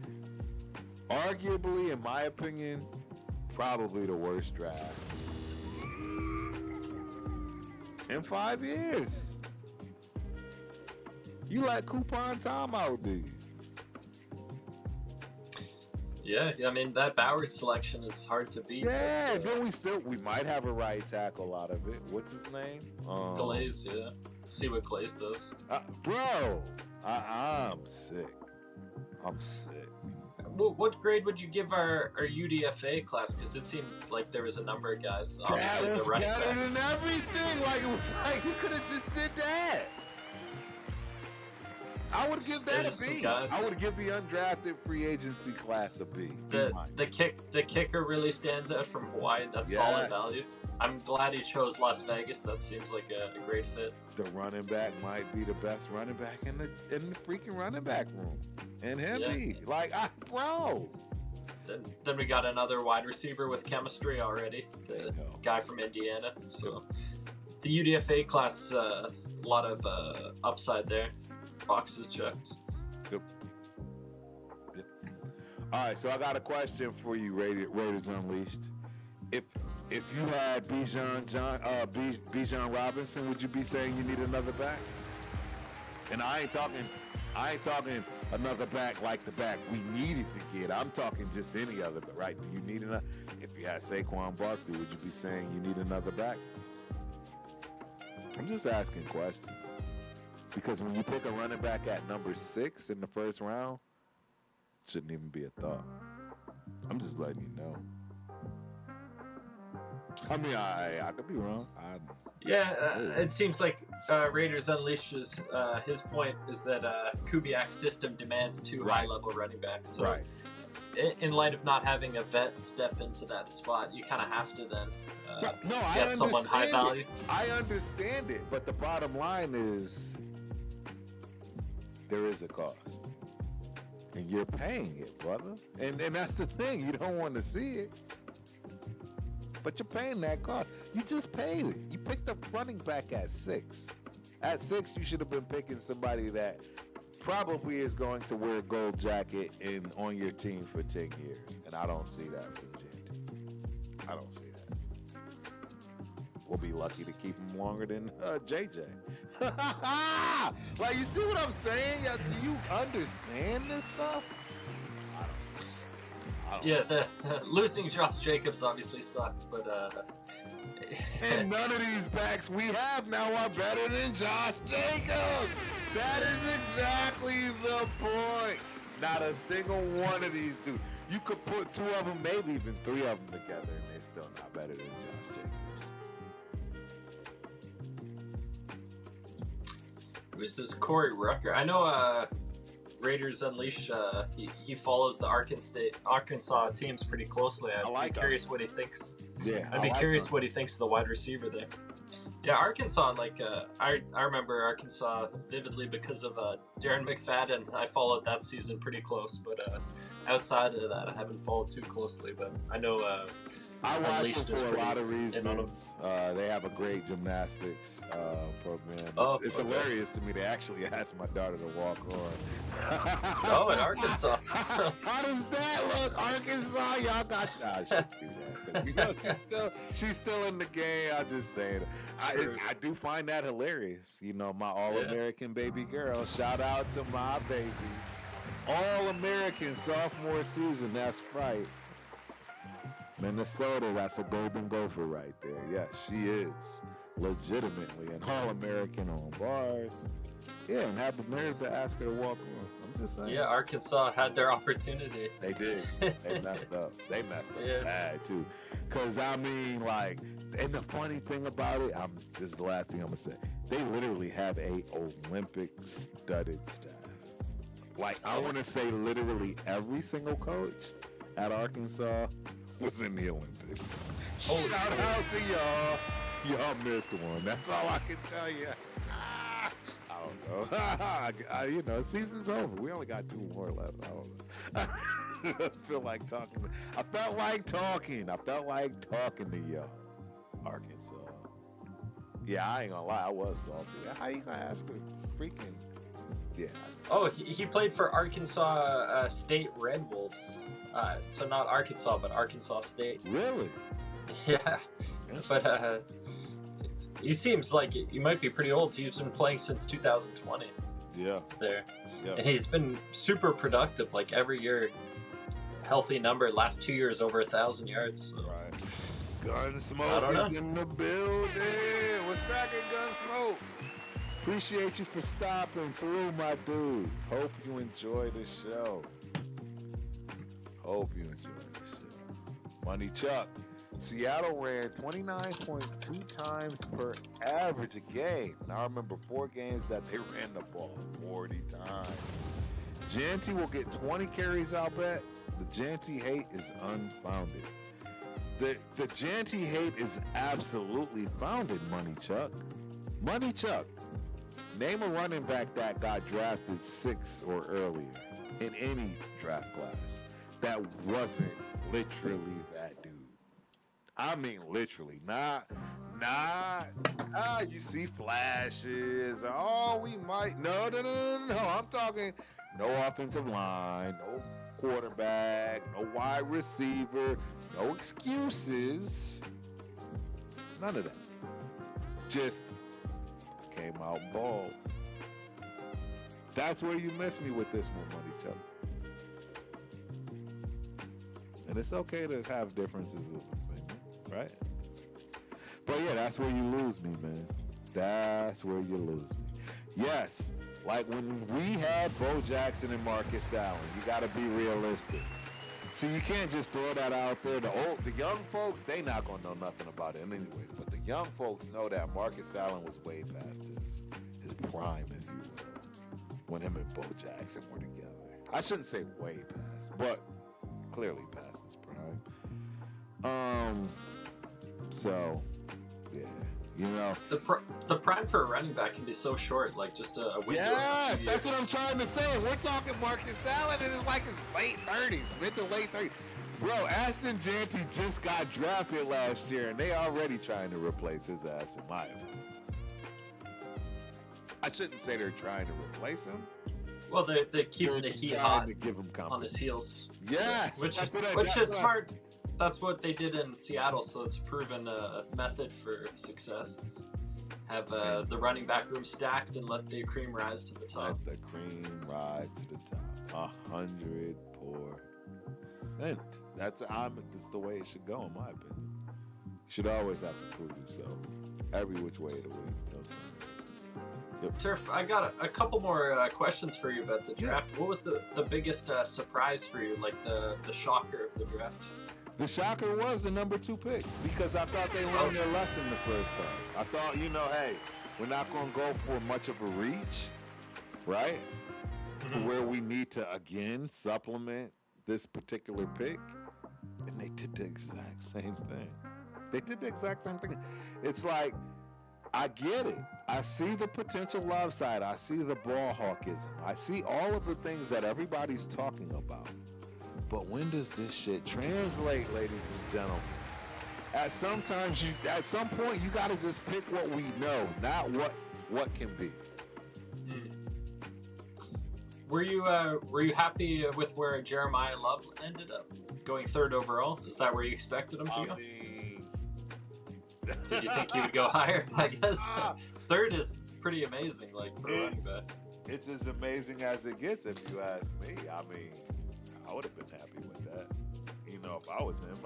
arguably, in my opinion, probably the worst draft in 5 years. You like coupon time out, dude. Yeah, I mean, that Bowers selection is hard to beat. Yeah, then we might have a right tackle out of it. What's his name? Glaze, yeah. See what Glaze does. Bro, I'm sick. what grade would you give our UDFA class? Because it seems like there was a number of guys. That Obviously, was the running better back. than everything. Like, it was like, you could have just did that. I would give that There's a some B. guys. I would give the undrafted free agency class a B. The kicker really stands out from Hawaii. That's solid value. I'm glad he chose Las Vegas. That seems like a great fit. The running back might be the best running back in the freaking running back room. And heavy. Yeah. Bro. Then we got another wide receiver with chemistry already. The guy from Indiana. So the UDFA class, a lot of upside there. Boxes checked. Yep. All right, so I got a question for you, Raiders Unleashed. If you had Bijan Robinson, would you be saying you need another back? And I ain't talking another back like the back we needed to get. I'm talking just any other, right? Do you need another? If you had Saquon Barkley, would you be saying you need another back? I'm just asking questions. Because when you pick a running back at number 6 in the first round, it shouldn't even be a thought. I'm just letting you know. I mean, I could be wrong. It seems like Raiders Unleashed his point is that Kubiak's system demands two high-level running backs. So in light of not having a vet step into that spot, you kind of have to then get someone high value. I understand it, but the bottom line is there is a cost. And you're paying it, brother. And that's the thing. You don't want to see it. But you're paying that cost. You just paid it. You picked up running back at 6. At 6, you should have been picking somebody that probably is going to wear a gold jacket on your team for 10 years. And I don't see that from JT. I don't see that. We'll be lucky to keep him longer than JJ. Like, you see what I'm saying? Do you understand this stuff? I don't know. Losing Josh Jacobs obviously sucked, but and none of these backs we have now are better than Josh Jacobs. That is exactly the point. Not a single one of these dudes. You could put 2 of them, maybe even 3 of them together, and they're still not better than Josh Jacobs. Who's this Corey Rucker? I know Raiders Unleash, he follows the Arkansas teams pretty closely. I'd be curious what he thinks. Yeah, I'd be curious what he thinks of the wide receiver there. Yeah, Arkansas, I remember Arkansas vividly because of Darren McFadden. I followed that season pretty close, but outside of that, I haven't followed too closely. But I know I watch them for a lot of reasons. They have a great gymnastics program. It's hilarious to me. They actually asked my daughter to walk on. Oh, in Arkansas. How does that look? Arkansas, y'all got... Nah, she do that. You know, she's still in the game. I'm just saying. I do find that hilarious. You know, my All-American baby girl. Shout out to my baby. All-American sophomore season. That's right. Minnesota, that's a golden gopher right there. Yes, she is legitimately an All-American on bars. Yeah, and have the nerve to ask her to walk on. I'm just saying. Yeah, Arkansas had their opportunity. They did. They messed up. They messed up bad, too. Because, I mean, like, and the funny thing about it, this is the last thing I'm going to say. They literally have a Olympic-studded staff. Like, I want to say literally every single coach at Arkansas was in the Olympics. Shout out to y'all. Y'all missed one. That's all I can tell you. I don't know. You know, season's over. We only got 2 more left. I don't know. I feel like talking. I felt like talking to y'all. Arkansas. Yeah, I ain't gonna lie. I was salty. How you gonna ask a freaking... Yeah. Oh, he played for Arkansas State Red Wolves. So not Arkansas, but Arkansas State. Really? Yeah. But he seems like he might be pretty old. He's been playing since 2020. Yeah. There. Yeah. And he's been super productive. Like every year, healthy number. Last 2 years, over 1,000 yards. So. Right. Gunsmoke is in the building. What's cracking, Gunsmoke? Appreciate you for stopping through, my dude. Hope you enjoy the show. Hope you enjoy this shit. Money Chuck. Seattle ran 29.2 times per average a game. And I remember 4 games that they ran the ball 40 times. Janty will get 20 carries, I'll bet. The Janty hate is unfounded. The Janty hate is absolutely founded, Money Chuck. Money Chuck, name a running back that got drafted 6 or earlier in any draft class that wasn't literally that dude. I mean literally, not you see flashes. Oh, we might. No. I'm talking no offensive line, no quarterback, no wide receiver, no excuses. None of that. Just came out bald. That's where you miss me with this one, Money Chuck. And it's okay to have differences of opinion, right? But yeah, that's where you lose me, man. That's where you lose me. Yes, like when we had Bo Jackson and Marcus Allen, you got to be realistic. See, you can't just throw that out there. The young folks, they not gonna know nothing about it anyways. But the young folks know that Marcus Allen was way past his prime, if you will, when him and Bo Jackson were together. I shouldn't say way past, but clearly past his prime. So yeah, you know, the prime for a running back can be so short, like just a window. Yes, that's what I'm trying to say. We're talking Marcus Allen, and it's like his late 30s, mid to late 30s. Bro, Ashton Janty just got drafted last year, and they already trying to replace his ass, in my opinion. I shouldn't say they're trying to replace him. Well, they're keeping the heat hot to give him on his heels. Yes, which is smart. That's what they did in Seattle, so it's a proven method for success. Is have the running back room stacked and let the cream rise to the top. Let the cream rise to the top. 100%. That's the way it should go, in my opinion. You should always have to prove yourself every which way of the week. Yep. Turf, I got a couple more questions for you about the draft. Yeah. What was the biggest surprise for you, like the shocker of the draft? The shocker was the number 2 pick, because I thought they learned their lesson the first time. I thought, hey, we're not going to go for much of a reach, right? Mm-hmm. To where we need to, again, supplement this particular pick. And they did the exact same thing. It's like, I get it. I see the potential love side. I see the ball hawkism. I see all of the things that everybody's talking about. But when does this shit translate, ladies and gentlemen? At some point, you got to just pick what we know, not what can be. Were you happy with where Jeremiah Love ended up, going 3rd overall? Is that where you expected him to go? Did you think he would go higher? I guess 3rd is pretty amazing, like for running back. It's as amazing as it gets, if you ask me. I mean, I would have been happy with that. If I was him,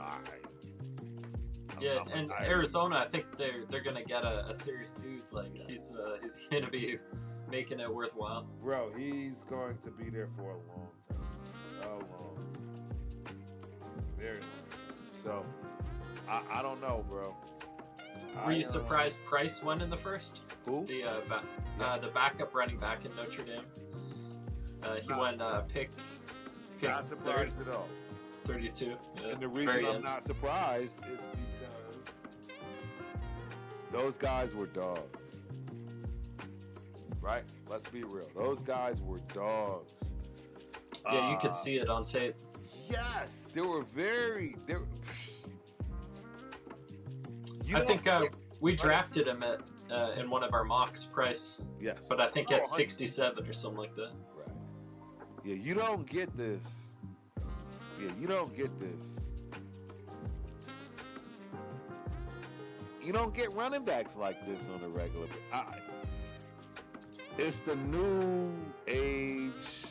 and Arizona, I think they're gonna get a serious dude. Like he's gonna be making it worthwhile. Bro, he's going to be there for a long time. Very long. So I don't know, bro. Were you surprised Price went in the first? Who? The backup running back in Notre Dame. He went pick not surprised 3rd, at all. 32. Yeah. And the reason I'm not surprised is because those guys were dogs. Right? Let's be real. Those guys were dogs. Yeah, you could see it on tape. Yes, they were very. I think we drafted him at in one of our mocks, Price. Yes. But I think at 67 or something like that. Right. Yeah, you don't get this. You don't get running backs like this on a regular. It's the new age.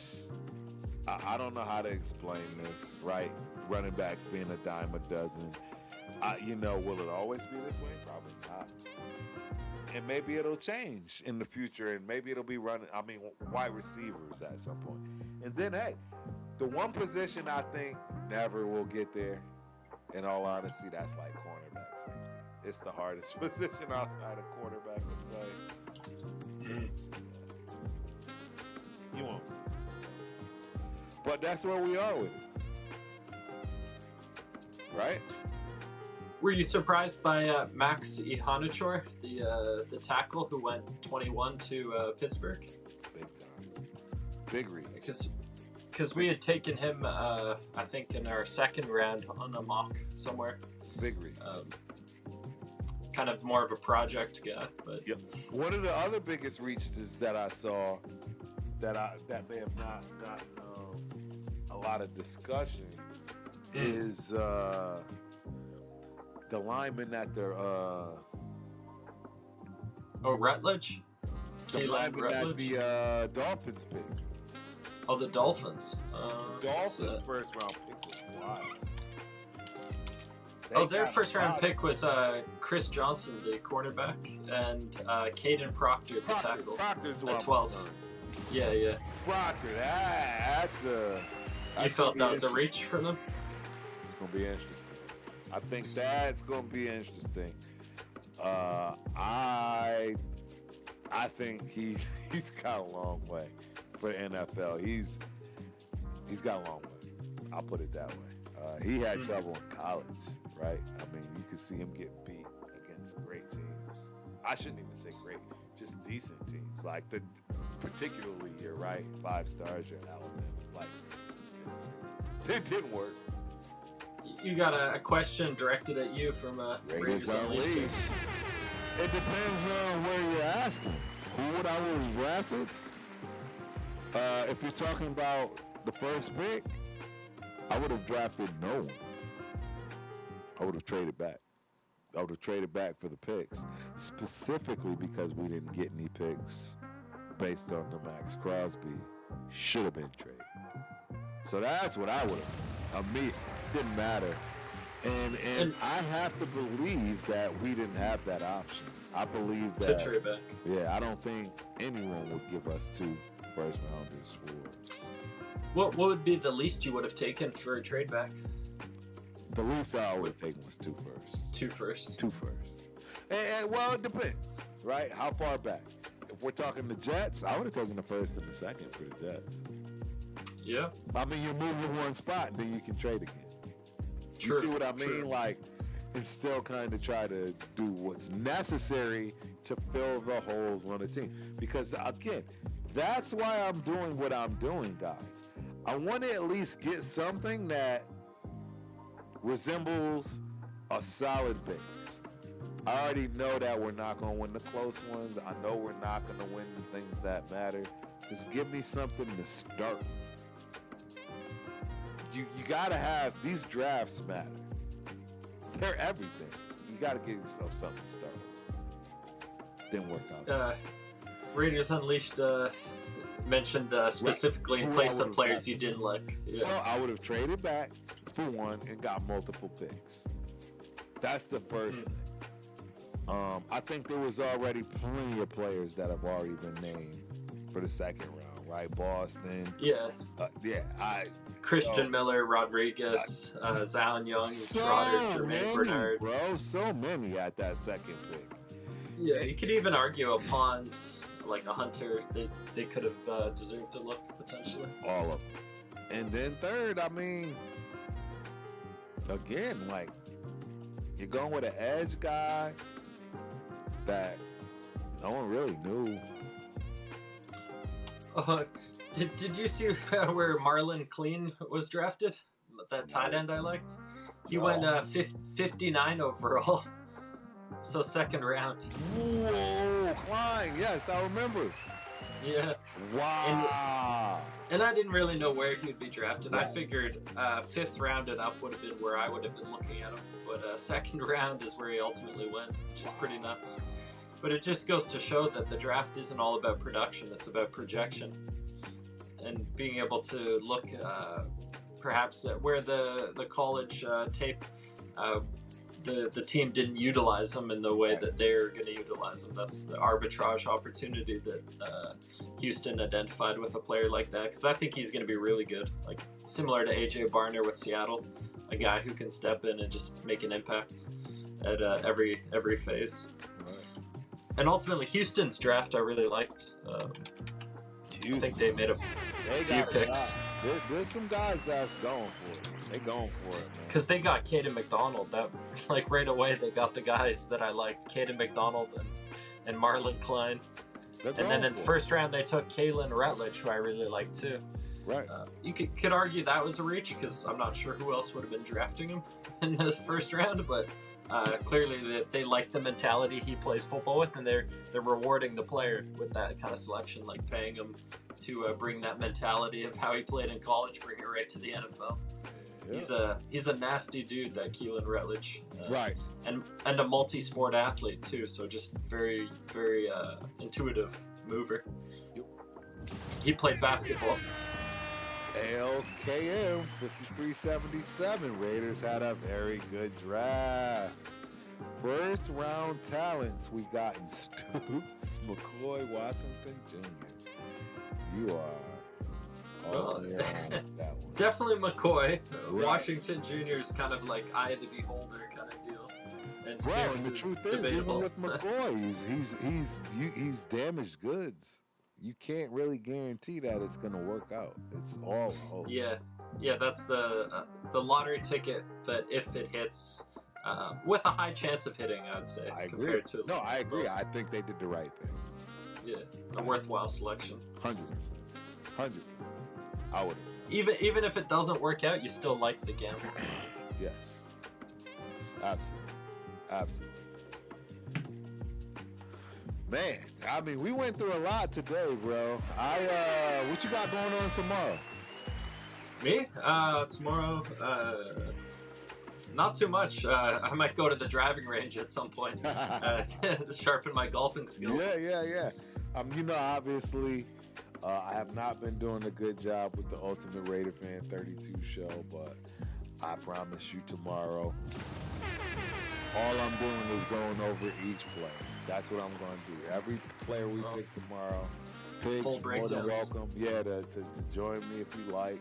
I don't know how to explain this, right? Running backs being a dime a dozen. Will it always be this way? Probably not. And maybe it'll change in the future, and maybe it'll be wide receivers at some point. And then, hey, The one position I think never will get there, in all honesty, that's like cornerback safety. It's the hardest position outside of quarterback to play. You won't see. But that's where we are with it. Right? Were you surprised by Max Ihanichor, the tackle who went 21 to Pittsburgh? Big time. Big reach. Because we had taken him, I think, in our second round on a mock somewhere. Big reach. Kind of more of a project guy, but yep. One of the other biggest reaches that I saw that may have not gotten a lot of discussion is the lineman at their Rutledge? The lineman at the Dolphins pick. Oh, the Dolphins. Dolphins' first round pick was wild. Their first round pick was Chris Johnson, the cornerback, and Caden Proctor, the tackle. Proctor's at 12. Yeah. Proctor, that's a. You felt that was a reach for them? It's gonna be interesting. I think that's gonna be interesting. I think he's got a long way for the NFL. He's got a long way. I'll put it that way. He had trouble in college, right? I mean, you could see him get beat against great teams. I shouldn't even say great, just decent teams. Like particularly you're right, 5 stars, you're Alabama. Like it didn't work. You got a question directed at you from Raiders Unleashed. It depends on where you're asking. Who would I have drafted? If you're talking about the first pick, I would have drafted no one. I would have traded back. I would have traded back for the picks, specifically because we didn't get any picks based on the Max Crosby should have been traded. So that's what I would have. It didn't matter. And I have to believe that we didn't have that option. I believe that. To trade back. Yeah, I don't think anyone would give us 2 first rounders for. What would be the least you would have taken for a trade back? The least I would have taken was 2 first. 2 first. 2 first. And well, it depends, right? How far back? If we're talking the Jets, I would have taken the first and the second for the Jets. Yeah. I mean, you're moving one spot, and then you can trade again. True, you see what I mean? true. Like, and still kind of try to do what's necessary to fill the holes on the team. Because, again, that's why I'm doing what I'm doing, guys. I want to at least get something that resembles a solid base. I already know that we're not going to win the close ones. I know we're not going to win the things that matter. Just give me something to start. You got to have, these drafts matter. They're everything. You got to give yourself something to start. Then work out. Raiders Unleashed mentioned specifically in place of players you didn't like. Yeah. So I would have traded back for one and got multiple picks. That's the first thing. I think there was already plenty of players that have already been named for the second round, right? Boston. Yeah. Christian Miller, Rodriguez, Zion Young, Trotter, Jermaine Bernard. Bro, so many at that second pick. Yeah, you could even argue a Pons, like a Hunter, they could have deserved to look potentially. All of them. And then third, I mean, again, like, you're going with an edge guy that no one really knew. Did you see where Marlon Clean was drafted? That tight end I liked? He went 59 overall. So second round. Whoa, Klein. Yes, I remember. Yeah. Wow. And I didn't really know where he would be drafted. I figured 5th round and up would have been where I would have been looking at him. But second round is where he ultimately went, which is pretty nuts. But it just goes to show that the draft isn't all about production. It's about projection. And being able to look perhaps at where the college tape the team didn't utilize him in the way that they're going to utilize him. That's the arbitrage opportunity that Houston identified with a player like that, because I think he's going to be really good, like similar to AJ Barner with Seattle, a guy who can step in and just make an impact at every phase. Right. And ultimately, Houston's draft I really liked. I think they made a few picks. There's some guys that's going for it. They going for it, man. Because they got Caden McDonald. That, like, right away, they got the guys that I liked. Caden McDonald and Marlon Klein. And then in the first round, they took Kalen Rutledge, who I really liked, too. Right. You could argue that was a reach, because I'm not sure who else would have been drafting him in the first round, but clearly they like the mentality he plays football with, and they're rewarding the player with that kind of selection, like paying him to bring that mentality of how he played in college, bring it right to the NFL. Yeah. He's a nasty dude, that Keelan Rutledge. Right. And a multi-sport athlete too, so just very, very intuitive mover. Yep. He played basketball. LKM 5377 Raiders had a very good draft. First round talents we got in Stoops, McCoy, Washington Jr. You are all in on that one. Definitely McCoy. Right. Washington Jr. is kind of like eye of the beholder kind of deal. And Bro, Stoops and the truth is, debatable. even with McCoy, he's damaged goods. You can't really guarantee that it's going to work out. It's all hope. Yeah, that's the lottery ticket that if it hits, with a high chance of hitting, I'd say. I agree. Compared to I agree. most. I think they did the right thing. Yeah, a worthwhile selection. 100%. I would. Even if it doesn't work out, you still like the gamble. Yes. Absolutely. Man, I mean, we went through a lot today, bro. What you got going on tomorrow? Me? Tomorrow, not too much. I might go to the driving range at some point, sharpen my golfing skills. Yeah. Obviously, I have not been doing a good job with the Ultimate Raider Fan 32 show, but I promise you tomorrow, all I'm doing is going over each play. That's what I'm going to do. Every player we pick tomorrow, Pig, full more breakdowns. than welcome. Yeah, to join me if you like.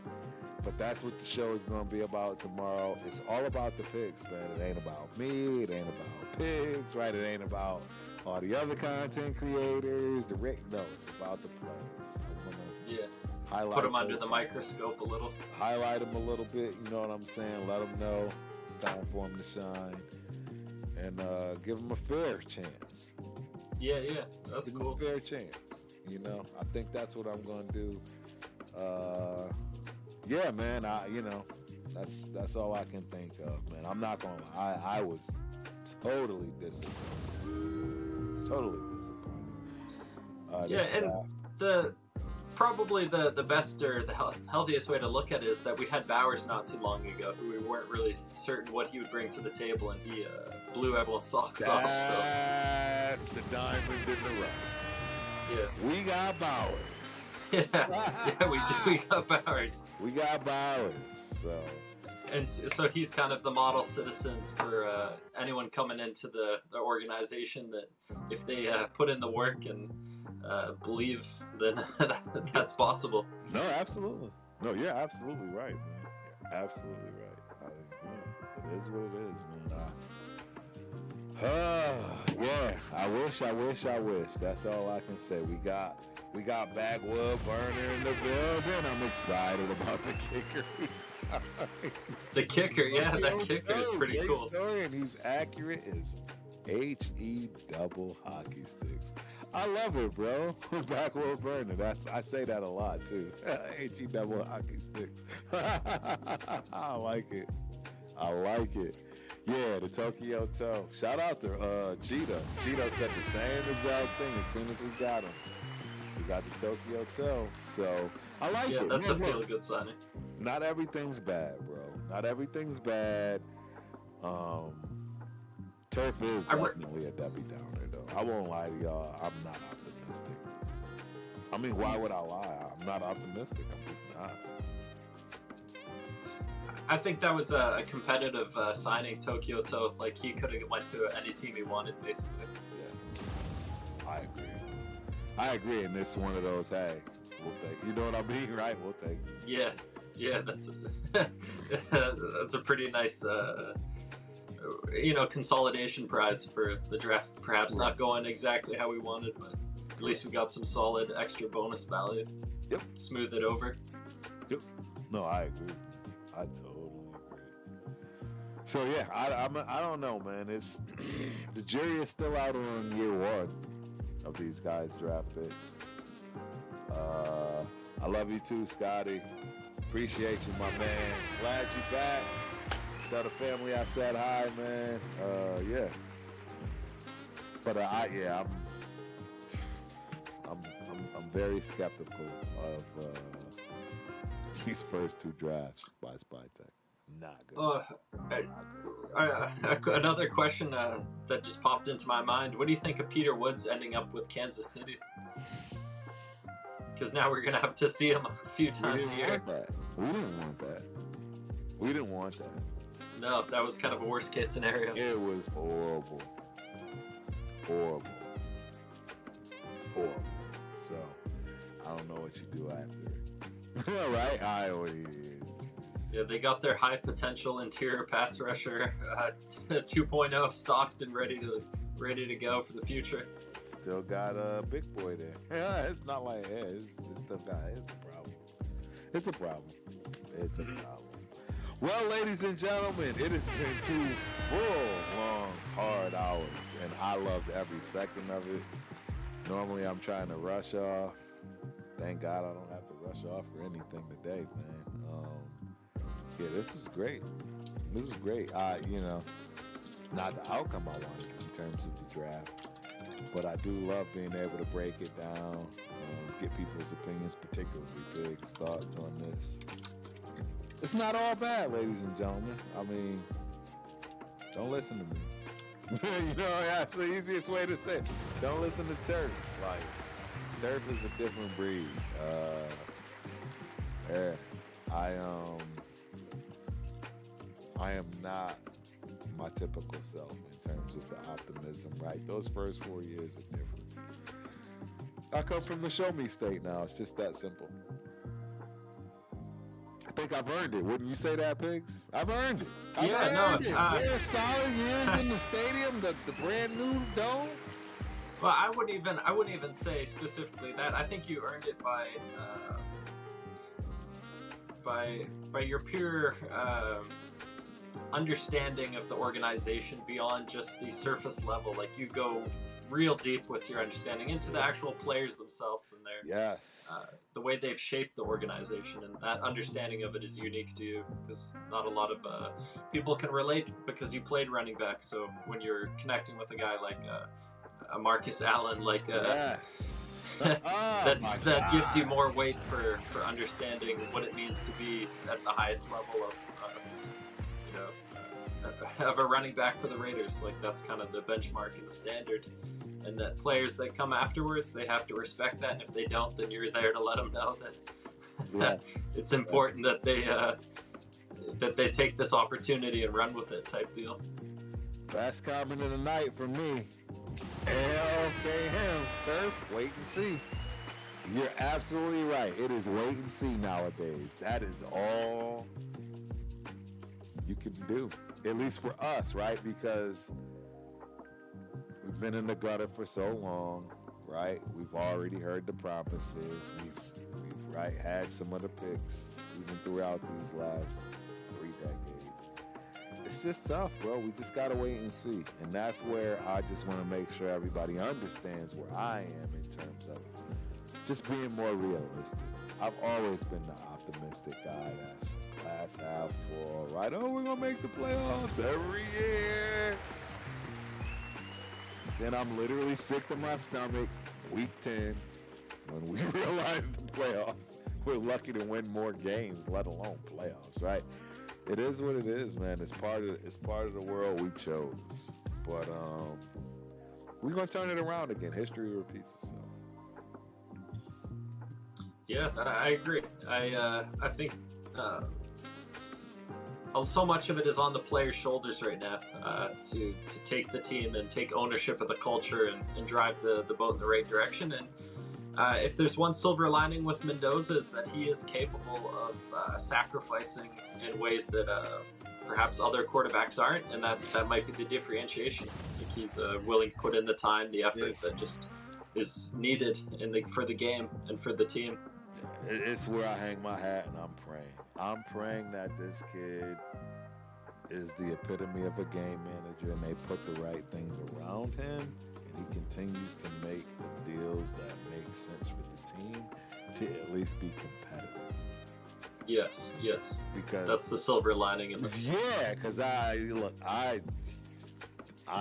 But that's what the show is going to be about tomorrow. It's all about the pigs, man. It ain't about me. It ain't about pigs, right? It ain't about all the other content creators. No, it's about the players. I'm gonna highlight. Put them under the microscope a little. Highlight them a little bit. You know what I'm saying? Let them know it's time for them to shine. And give them a fair chance. Yeah, that's cool. Give them a fair chance. I think that's what I'm gonna do. Yeah, man. That's all I can think of, man. I'm not gonna lie. I was totally disappointed. And probably the best or the healthiest way to look at it is that we had Bowers not too long ago, who we weren't really certain what he would bring to the table, and he blew everyone's socks off. So. That's the diamond in the rough. Yeah. We got Bowers. We got Bowers. We got Bowers. So he's kind of the model citizen for anyone coming into the organization, that if they put in the work and believe, then that's possible. No, absolutely. No, you're absolutely right, man. You're absolutely right. It is what it is, man. Yeah, I wish. That's all I can say. We got Bagwood Burner in the building. I'm excited about the kicker we signed. The kicker, that kicker is pretty cool. And he's accurate as HE double hockey sticks. I love it, bro. Bagwood Burner. I say that a lot too. HE double hockey sticks. I like it. Yeah, the Tokyo Toe. Shout out to Cheeto. Cheeto said the same exact thing as soon as we got him. We got the Tokyo Toe. So, I like it. Yeah, that's a feel-good signing. Not everything's bad, bro. Not everything's bad. Turf is definitely a Debbie Downer, though. I won't lie to y'all. I'm not optimistic. I mean, why would I lie? I'm not optimistic. I'm just not. I think that was a competitive signing, Tokyo To. Like, he could have went to any team he wanted, basically. Yeah, I agree, and it's one of those, hey, we'll take. You know what I mean, right? We'll take. Yeah, that's a pretty nice, consolidation prize for the draft. Perhaps not going exactly how we wanted, but at least we got some solid extra bonus value. Yep. Smooth it over. Yep. No, I agree. I totally agree. So yeah, I don't know, man. It's the jury is still out on year one of these guys' draft picks. I love you too, Scotty. Appreciate you, my man. Glad you back. Tell the family I said hi, man. Yeah. But I'm very skeptical of these first two drafts by Spytech. Not good. Another question that just popped into my mind. What do you think of Peter Woods ending up with Kansas City? Because now we're going to have to see him a few times a year. We didn't want that. No, that was kind of a worst case scenario. It was horrible. So, I don't know what you do after it. Right? Yeah, they got their high potential interior pass rusher 2.0 stocked and ready to go for the future. Still got a big boy there. It's not like it's still got. It's a problem. Well, ladies and gentlemen, it has been 2 full, long, hard hours, and I loved every second of it. Normally, I'm trying to rush off. Thank God I don't have to rush off for anything today, man. Yeah, this is great. Not the outcome I wanted in terms of the draft, but I do love being able to break it down, get people's opinions, particularly Big's thoughts on this. It's not all bad, ladies and gentlemen. I mean, don't listen to me. That's the easiest way to say it. Don't listen to Turf. Like, Turf is a different breed. I am not my typical self in terms of the optimism, right? Those first 4 years are different. I come from the show me state now. It's just that simple. I think I've earned it. Wouldn't you say that, Pigs? I've earned it. We're solid years in the stadium, the brand new dome. Well, I wouldn't even say specifically that. I think you earned it by your pure understanding of the organization beyond just the surface level. Like, you go real deep with your understanding into the actual players themselves and the way they've shaped the organization, and that understanding of it is unique to you, because not a lot of people can relate because you played running back. So when you're connecting with a guy like a Marcus Allen, that gives you more weight for understanding what it means to be at the highest level of a running back for the Raiders. Like, that's kind of the benchmark and the standard, and that players that come afterwards, they have to respect that, and if they don't, then you're there to let them know that it's important that they take this opportunity and run with it, type deal. Last comment of the night from me. LKM, Turf, wait and see. You're absolutely right. It is wait and see nowadays. That is all you can do, at least for us, right? Because we've been in the gutter for so long, right? We've already heard the promises. We've had some of the picks even throughout these last 3 decades. It's just tough, bro. We just gotta wait and see. And that's where I just want to make sure everybody understands where I am in terms of just being more realistic. I've always been the optimistic guy that's glass half full, right? Oh, we're gonna make the playoffs every year. Then I'm literally sick to my stomach week 10 when we realize the playoffs. We're lucky to win more games, let alone playoffs, right? It is what it is, man. It's part of the world we chose. But we're gonna turn it around again. History repeats itself. Yeah, I agree. I think so much of it is on the players' shoulders right now, to take the team and take ownership of the culture and drive the boat in the right direction. And if there's one silver lining with Mendoza, is that he is capable of sacrificing in ways that perhaps other quarterbacks aren't, and that might be the differentiation. I think he's willing to put in the time, the effort that just is needed for the game and for the team. It's where I hang my hat, and I'm praying. I'm praying that this kid is the epitome of a game manager, and they put the right things around him, and he continues to make the deals that make sense for the team to at least be competitive. Yes. Because that's the silver lining in this. Yeah, because I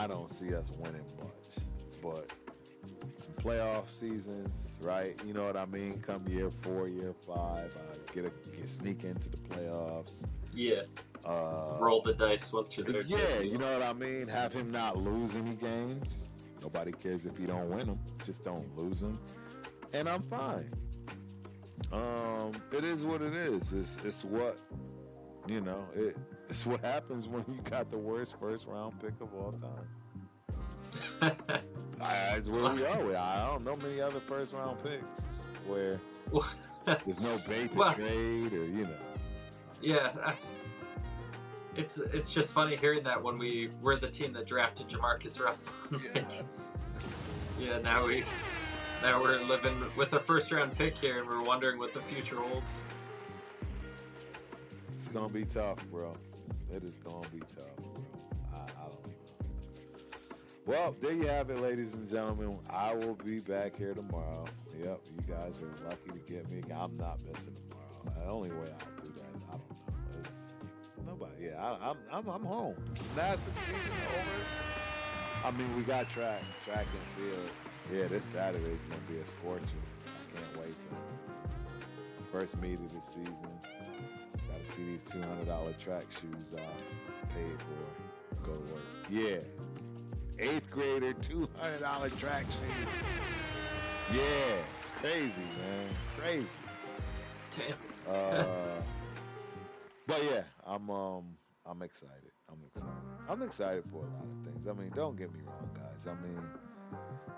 don't see us winning much, but some playoff seasons, right? You know what I mean? Come year 4, year 5, sneak into the playoffs. Yeah. Roll the dice once you're there. Yeah, you know what I mean? Have him not lose any games. Nobody cares if you don't win them. Just don't lose them. And I'm fine. It is what it is. It's what, you know, it's what happens when you got the worst first round pick of all time. It's where we are. I don't know many other first round picks where there's no bait to trade, or you know. Yeah, it's just funny hearing that when we're the team that drafted Jamarcus Russell. Yeah, now we're living with a first round pick here, and we're wondering what the future holds. It's gonna be tough, bro. It is gonna be tough, bro. I don't know. Well, there you have it, ladies and gentlemen. I will be back here tomorrow. Yep, you guys are lucky to get me. I'm not missing tomorrow. The only way I'll do that, I don't know. It's nobody. Yeah, I'm home. Gymnastics season over. I mean, we got track and field. Yeah, this Saturday is gonna be a scorcher. I can't wait for it. First meet of the season. Got to see these $200 track shoes I paid for. Go to work. Yeah. 8th grader, $200 track shoes. Yeah, it's crazy, man. Crazy. Damn. But yeah, I'm excited. I'm excited for a lot of things. I mean, don't get me wrong, guys. I mean,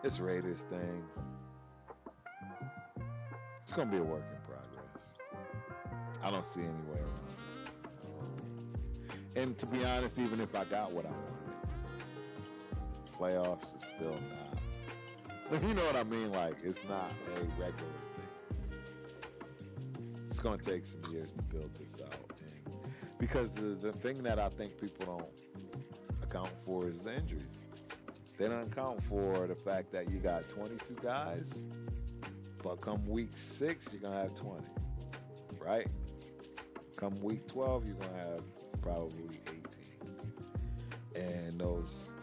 this Raiders thing, it's gonna be a work in progress. I don't see any way around it. And to be honest, even if I got what I wanted, playoffs is still not. You know what I mean? Like, it's not a regular thing. It's going to take some years to build this out. And because the thing that I think people don't account for is the injuries. They don't account for the fact that you got 22 guys, but come week 6, you're going to have 20, right? Come week 12, you're going to have probably 18. And those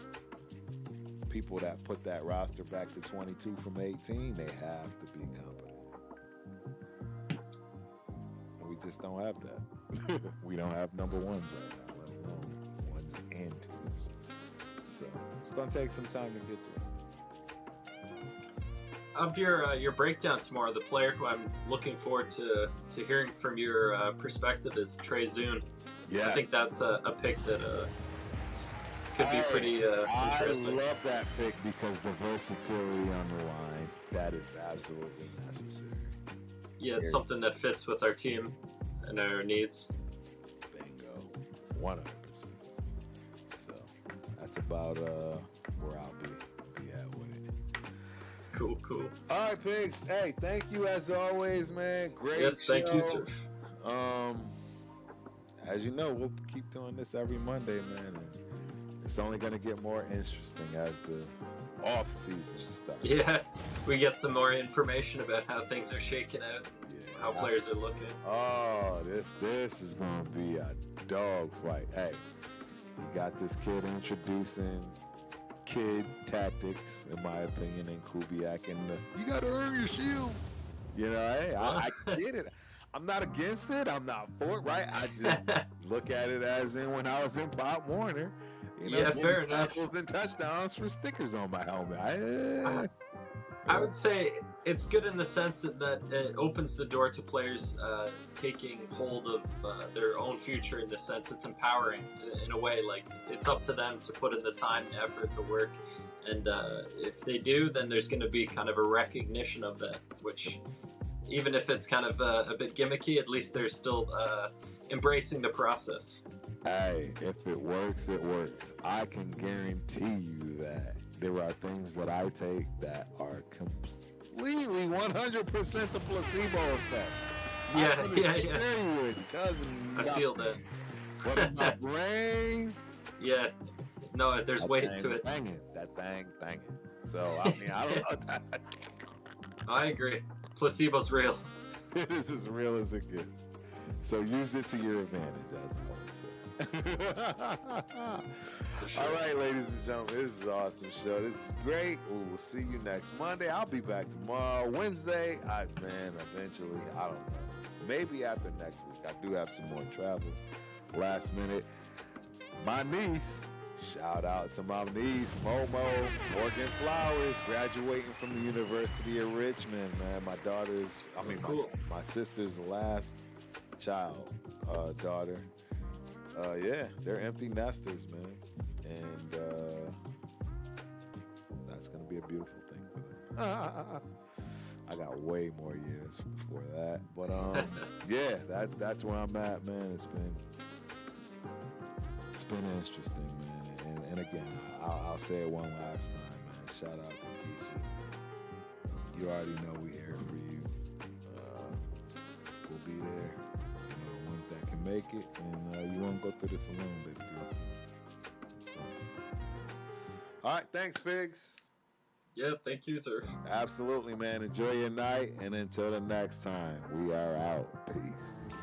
people that put that roster back to 22 from 18, they have to be competent. And we just don't have that. We don't have number ones right now, let alone ones and twos. So it's going to take some time to get there. Of your breakdown tomorrow, the player who I'm looking forward to hearing from your perspective is Trey Zune. Yeah, I think that's a pick that could be pretty interesting. I love that pick because the versatility on the line, that is absolutely necessary. Yeah, it's something that fits with our team and our needs. Bingo. 100%. So that's about where I'll be at with it. Cool. All right, Pigs. Hey, thank you as always, man. Great Yes, show. thank you too. As you know, we'll keep doing this every Monday, man. And it's only going to get more interesting as the off-season starts. Yeah, we get some more information about how things are shaking out, how players are looking. Oh, this is going to be a dogfight. Hey, you got this kid introducing kid tactics, in my opinion, in Kubiak, and you got to earn your shield. You know, hey, I get it. I'm not against it. I'm not for it, right? I just look at it as in when I was in Pop Warner. You know, fair enough. Tackles and touchdowns for stickers on my helmet. I would say it's good in the sense that it opens the door to players taking hold of their own future. In the sense, it's empowering in a way. Like, it's up to them to put in the time, effort, the work, and if they do, then there's going to be kind of a recognition of that. Which, even if it's kind of a bit gimmicky, at least they're still embracing the process. Hey, if it works, it works. I can guarantee you that there are things that I take that are completely 100% the placebo effect. Yeah. I feel that. What in my brain? Yeah. No, there's That weight thing to it. banging. That thing banging. So, I mean, I don't know. I agree. Placebo's real. It is as real as it gets. So use it to your advantage, as I always say. Sure. All right, ladies and gentlemen, this is an awesome show. This is great. We'll see you next Monday. I'll be back tomorrow. Wednesday, eventually, I don't know. Maybe after next week. I do have some more travel. Last minute, my niece. Shout out to my niece, Momo Morgan Flowers, graduating from the University of Richmond, man. My Cool. my sister's last child, daughter. Yeah, they're empty nesters, man. And that's going to be a beautiful thing for them. I got way more years before that. But yeah, that's where I'm at, man. It's been interesting, man. And again, I'll say it one last time, man. Shout out to Keisha. You already know we here for you. We'll be there. The ones that can make it, and you won't go through this alone, baby girl. So, all right, thanks, Pigs. Yeah, thank you, Turf. Absolutely, man. Enjoy your night, and until the next time, we are out. Peace.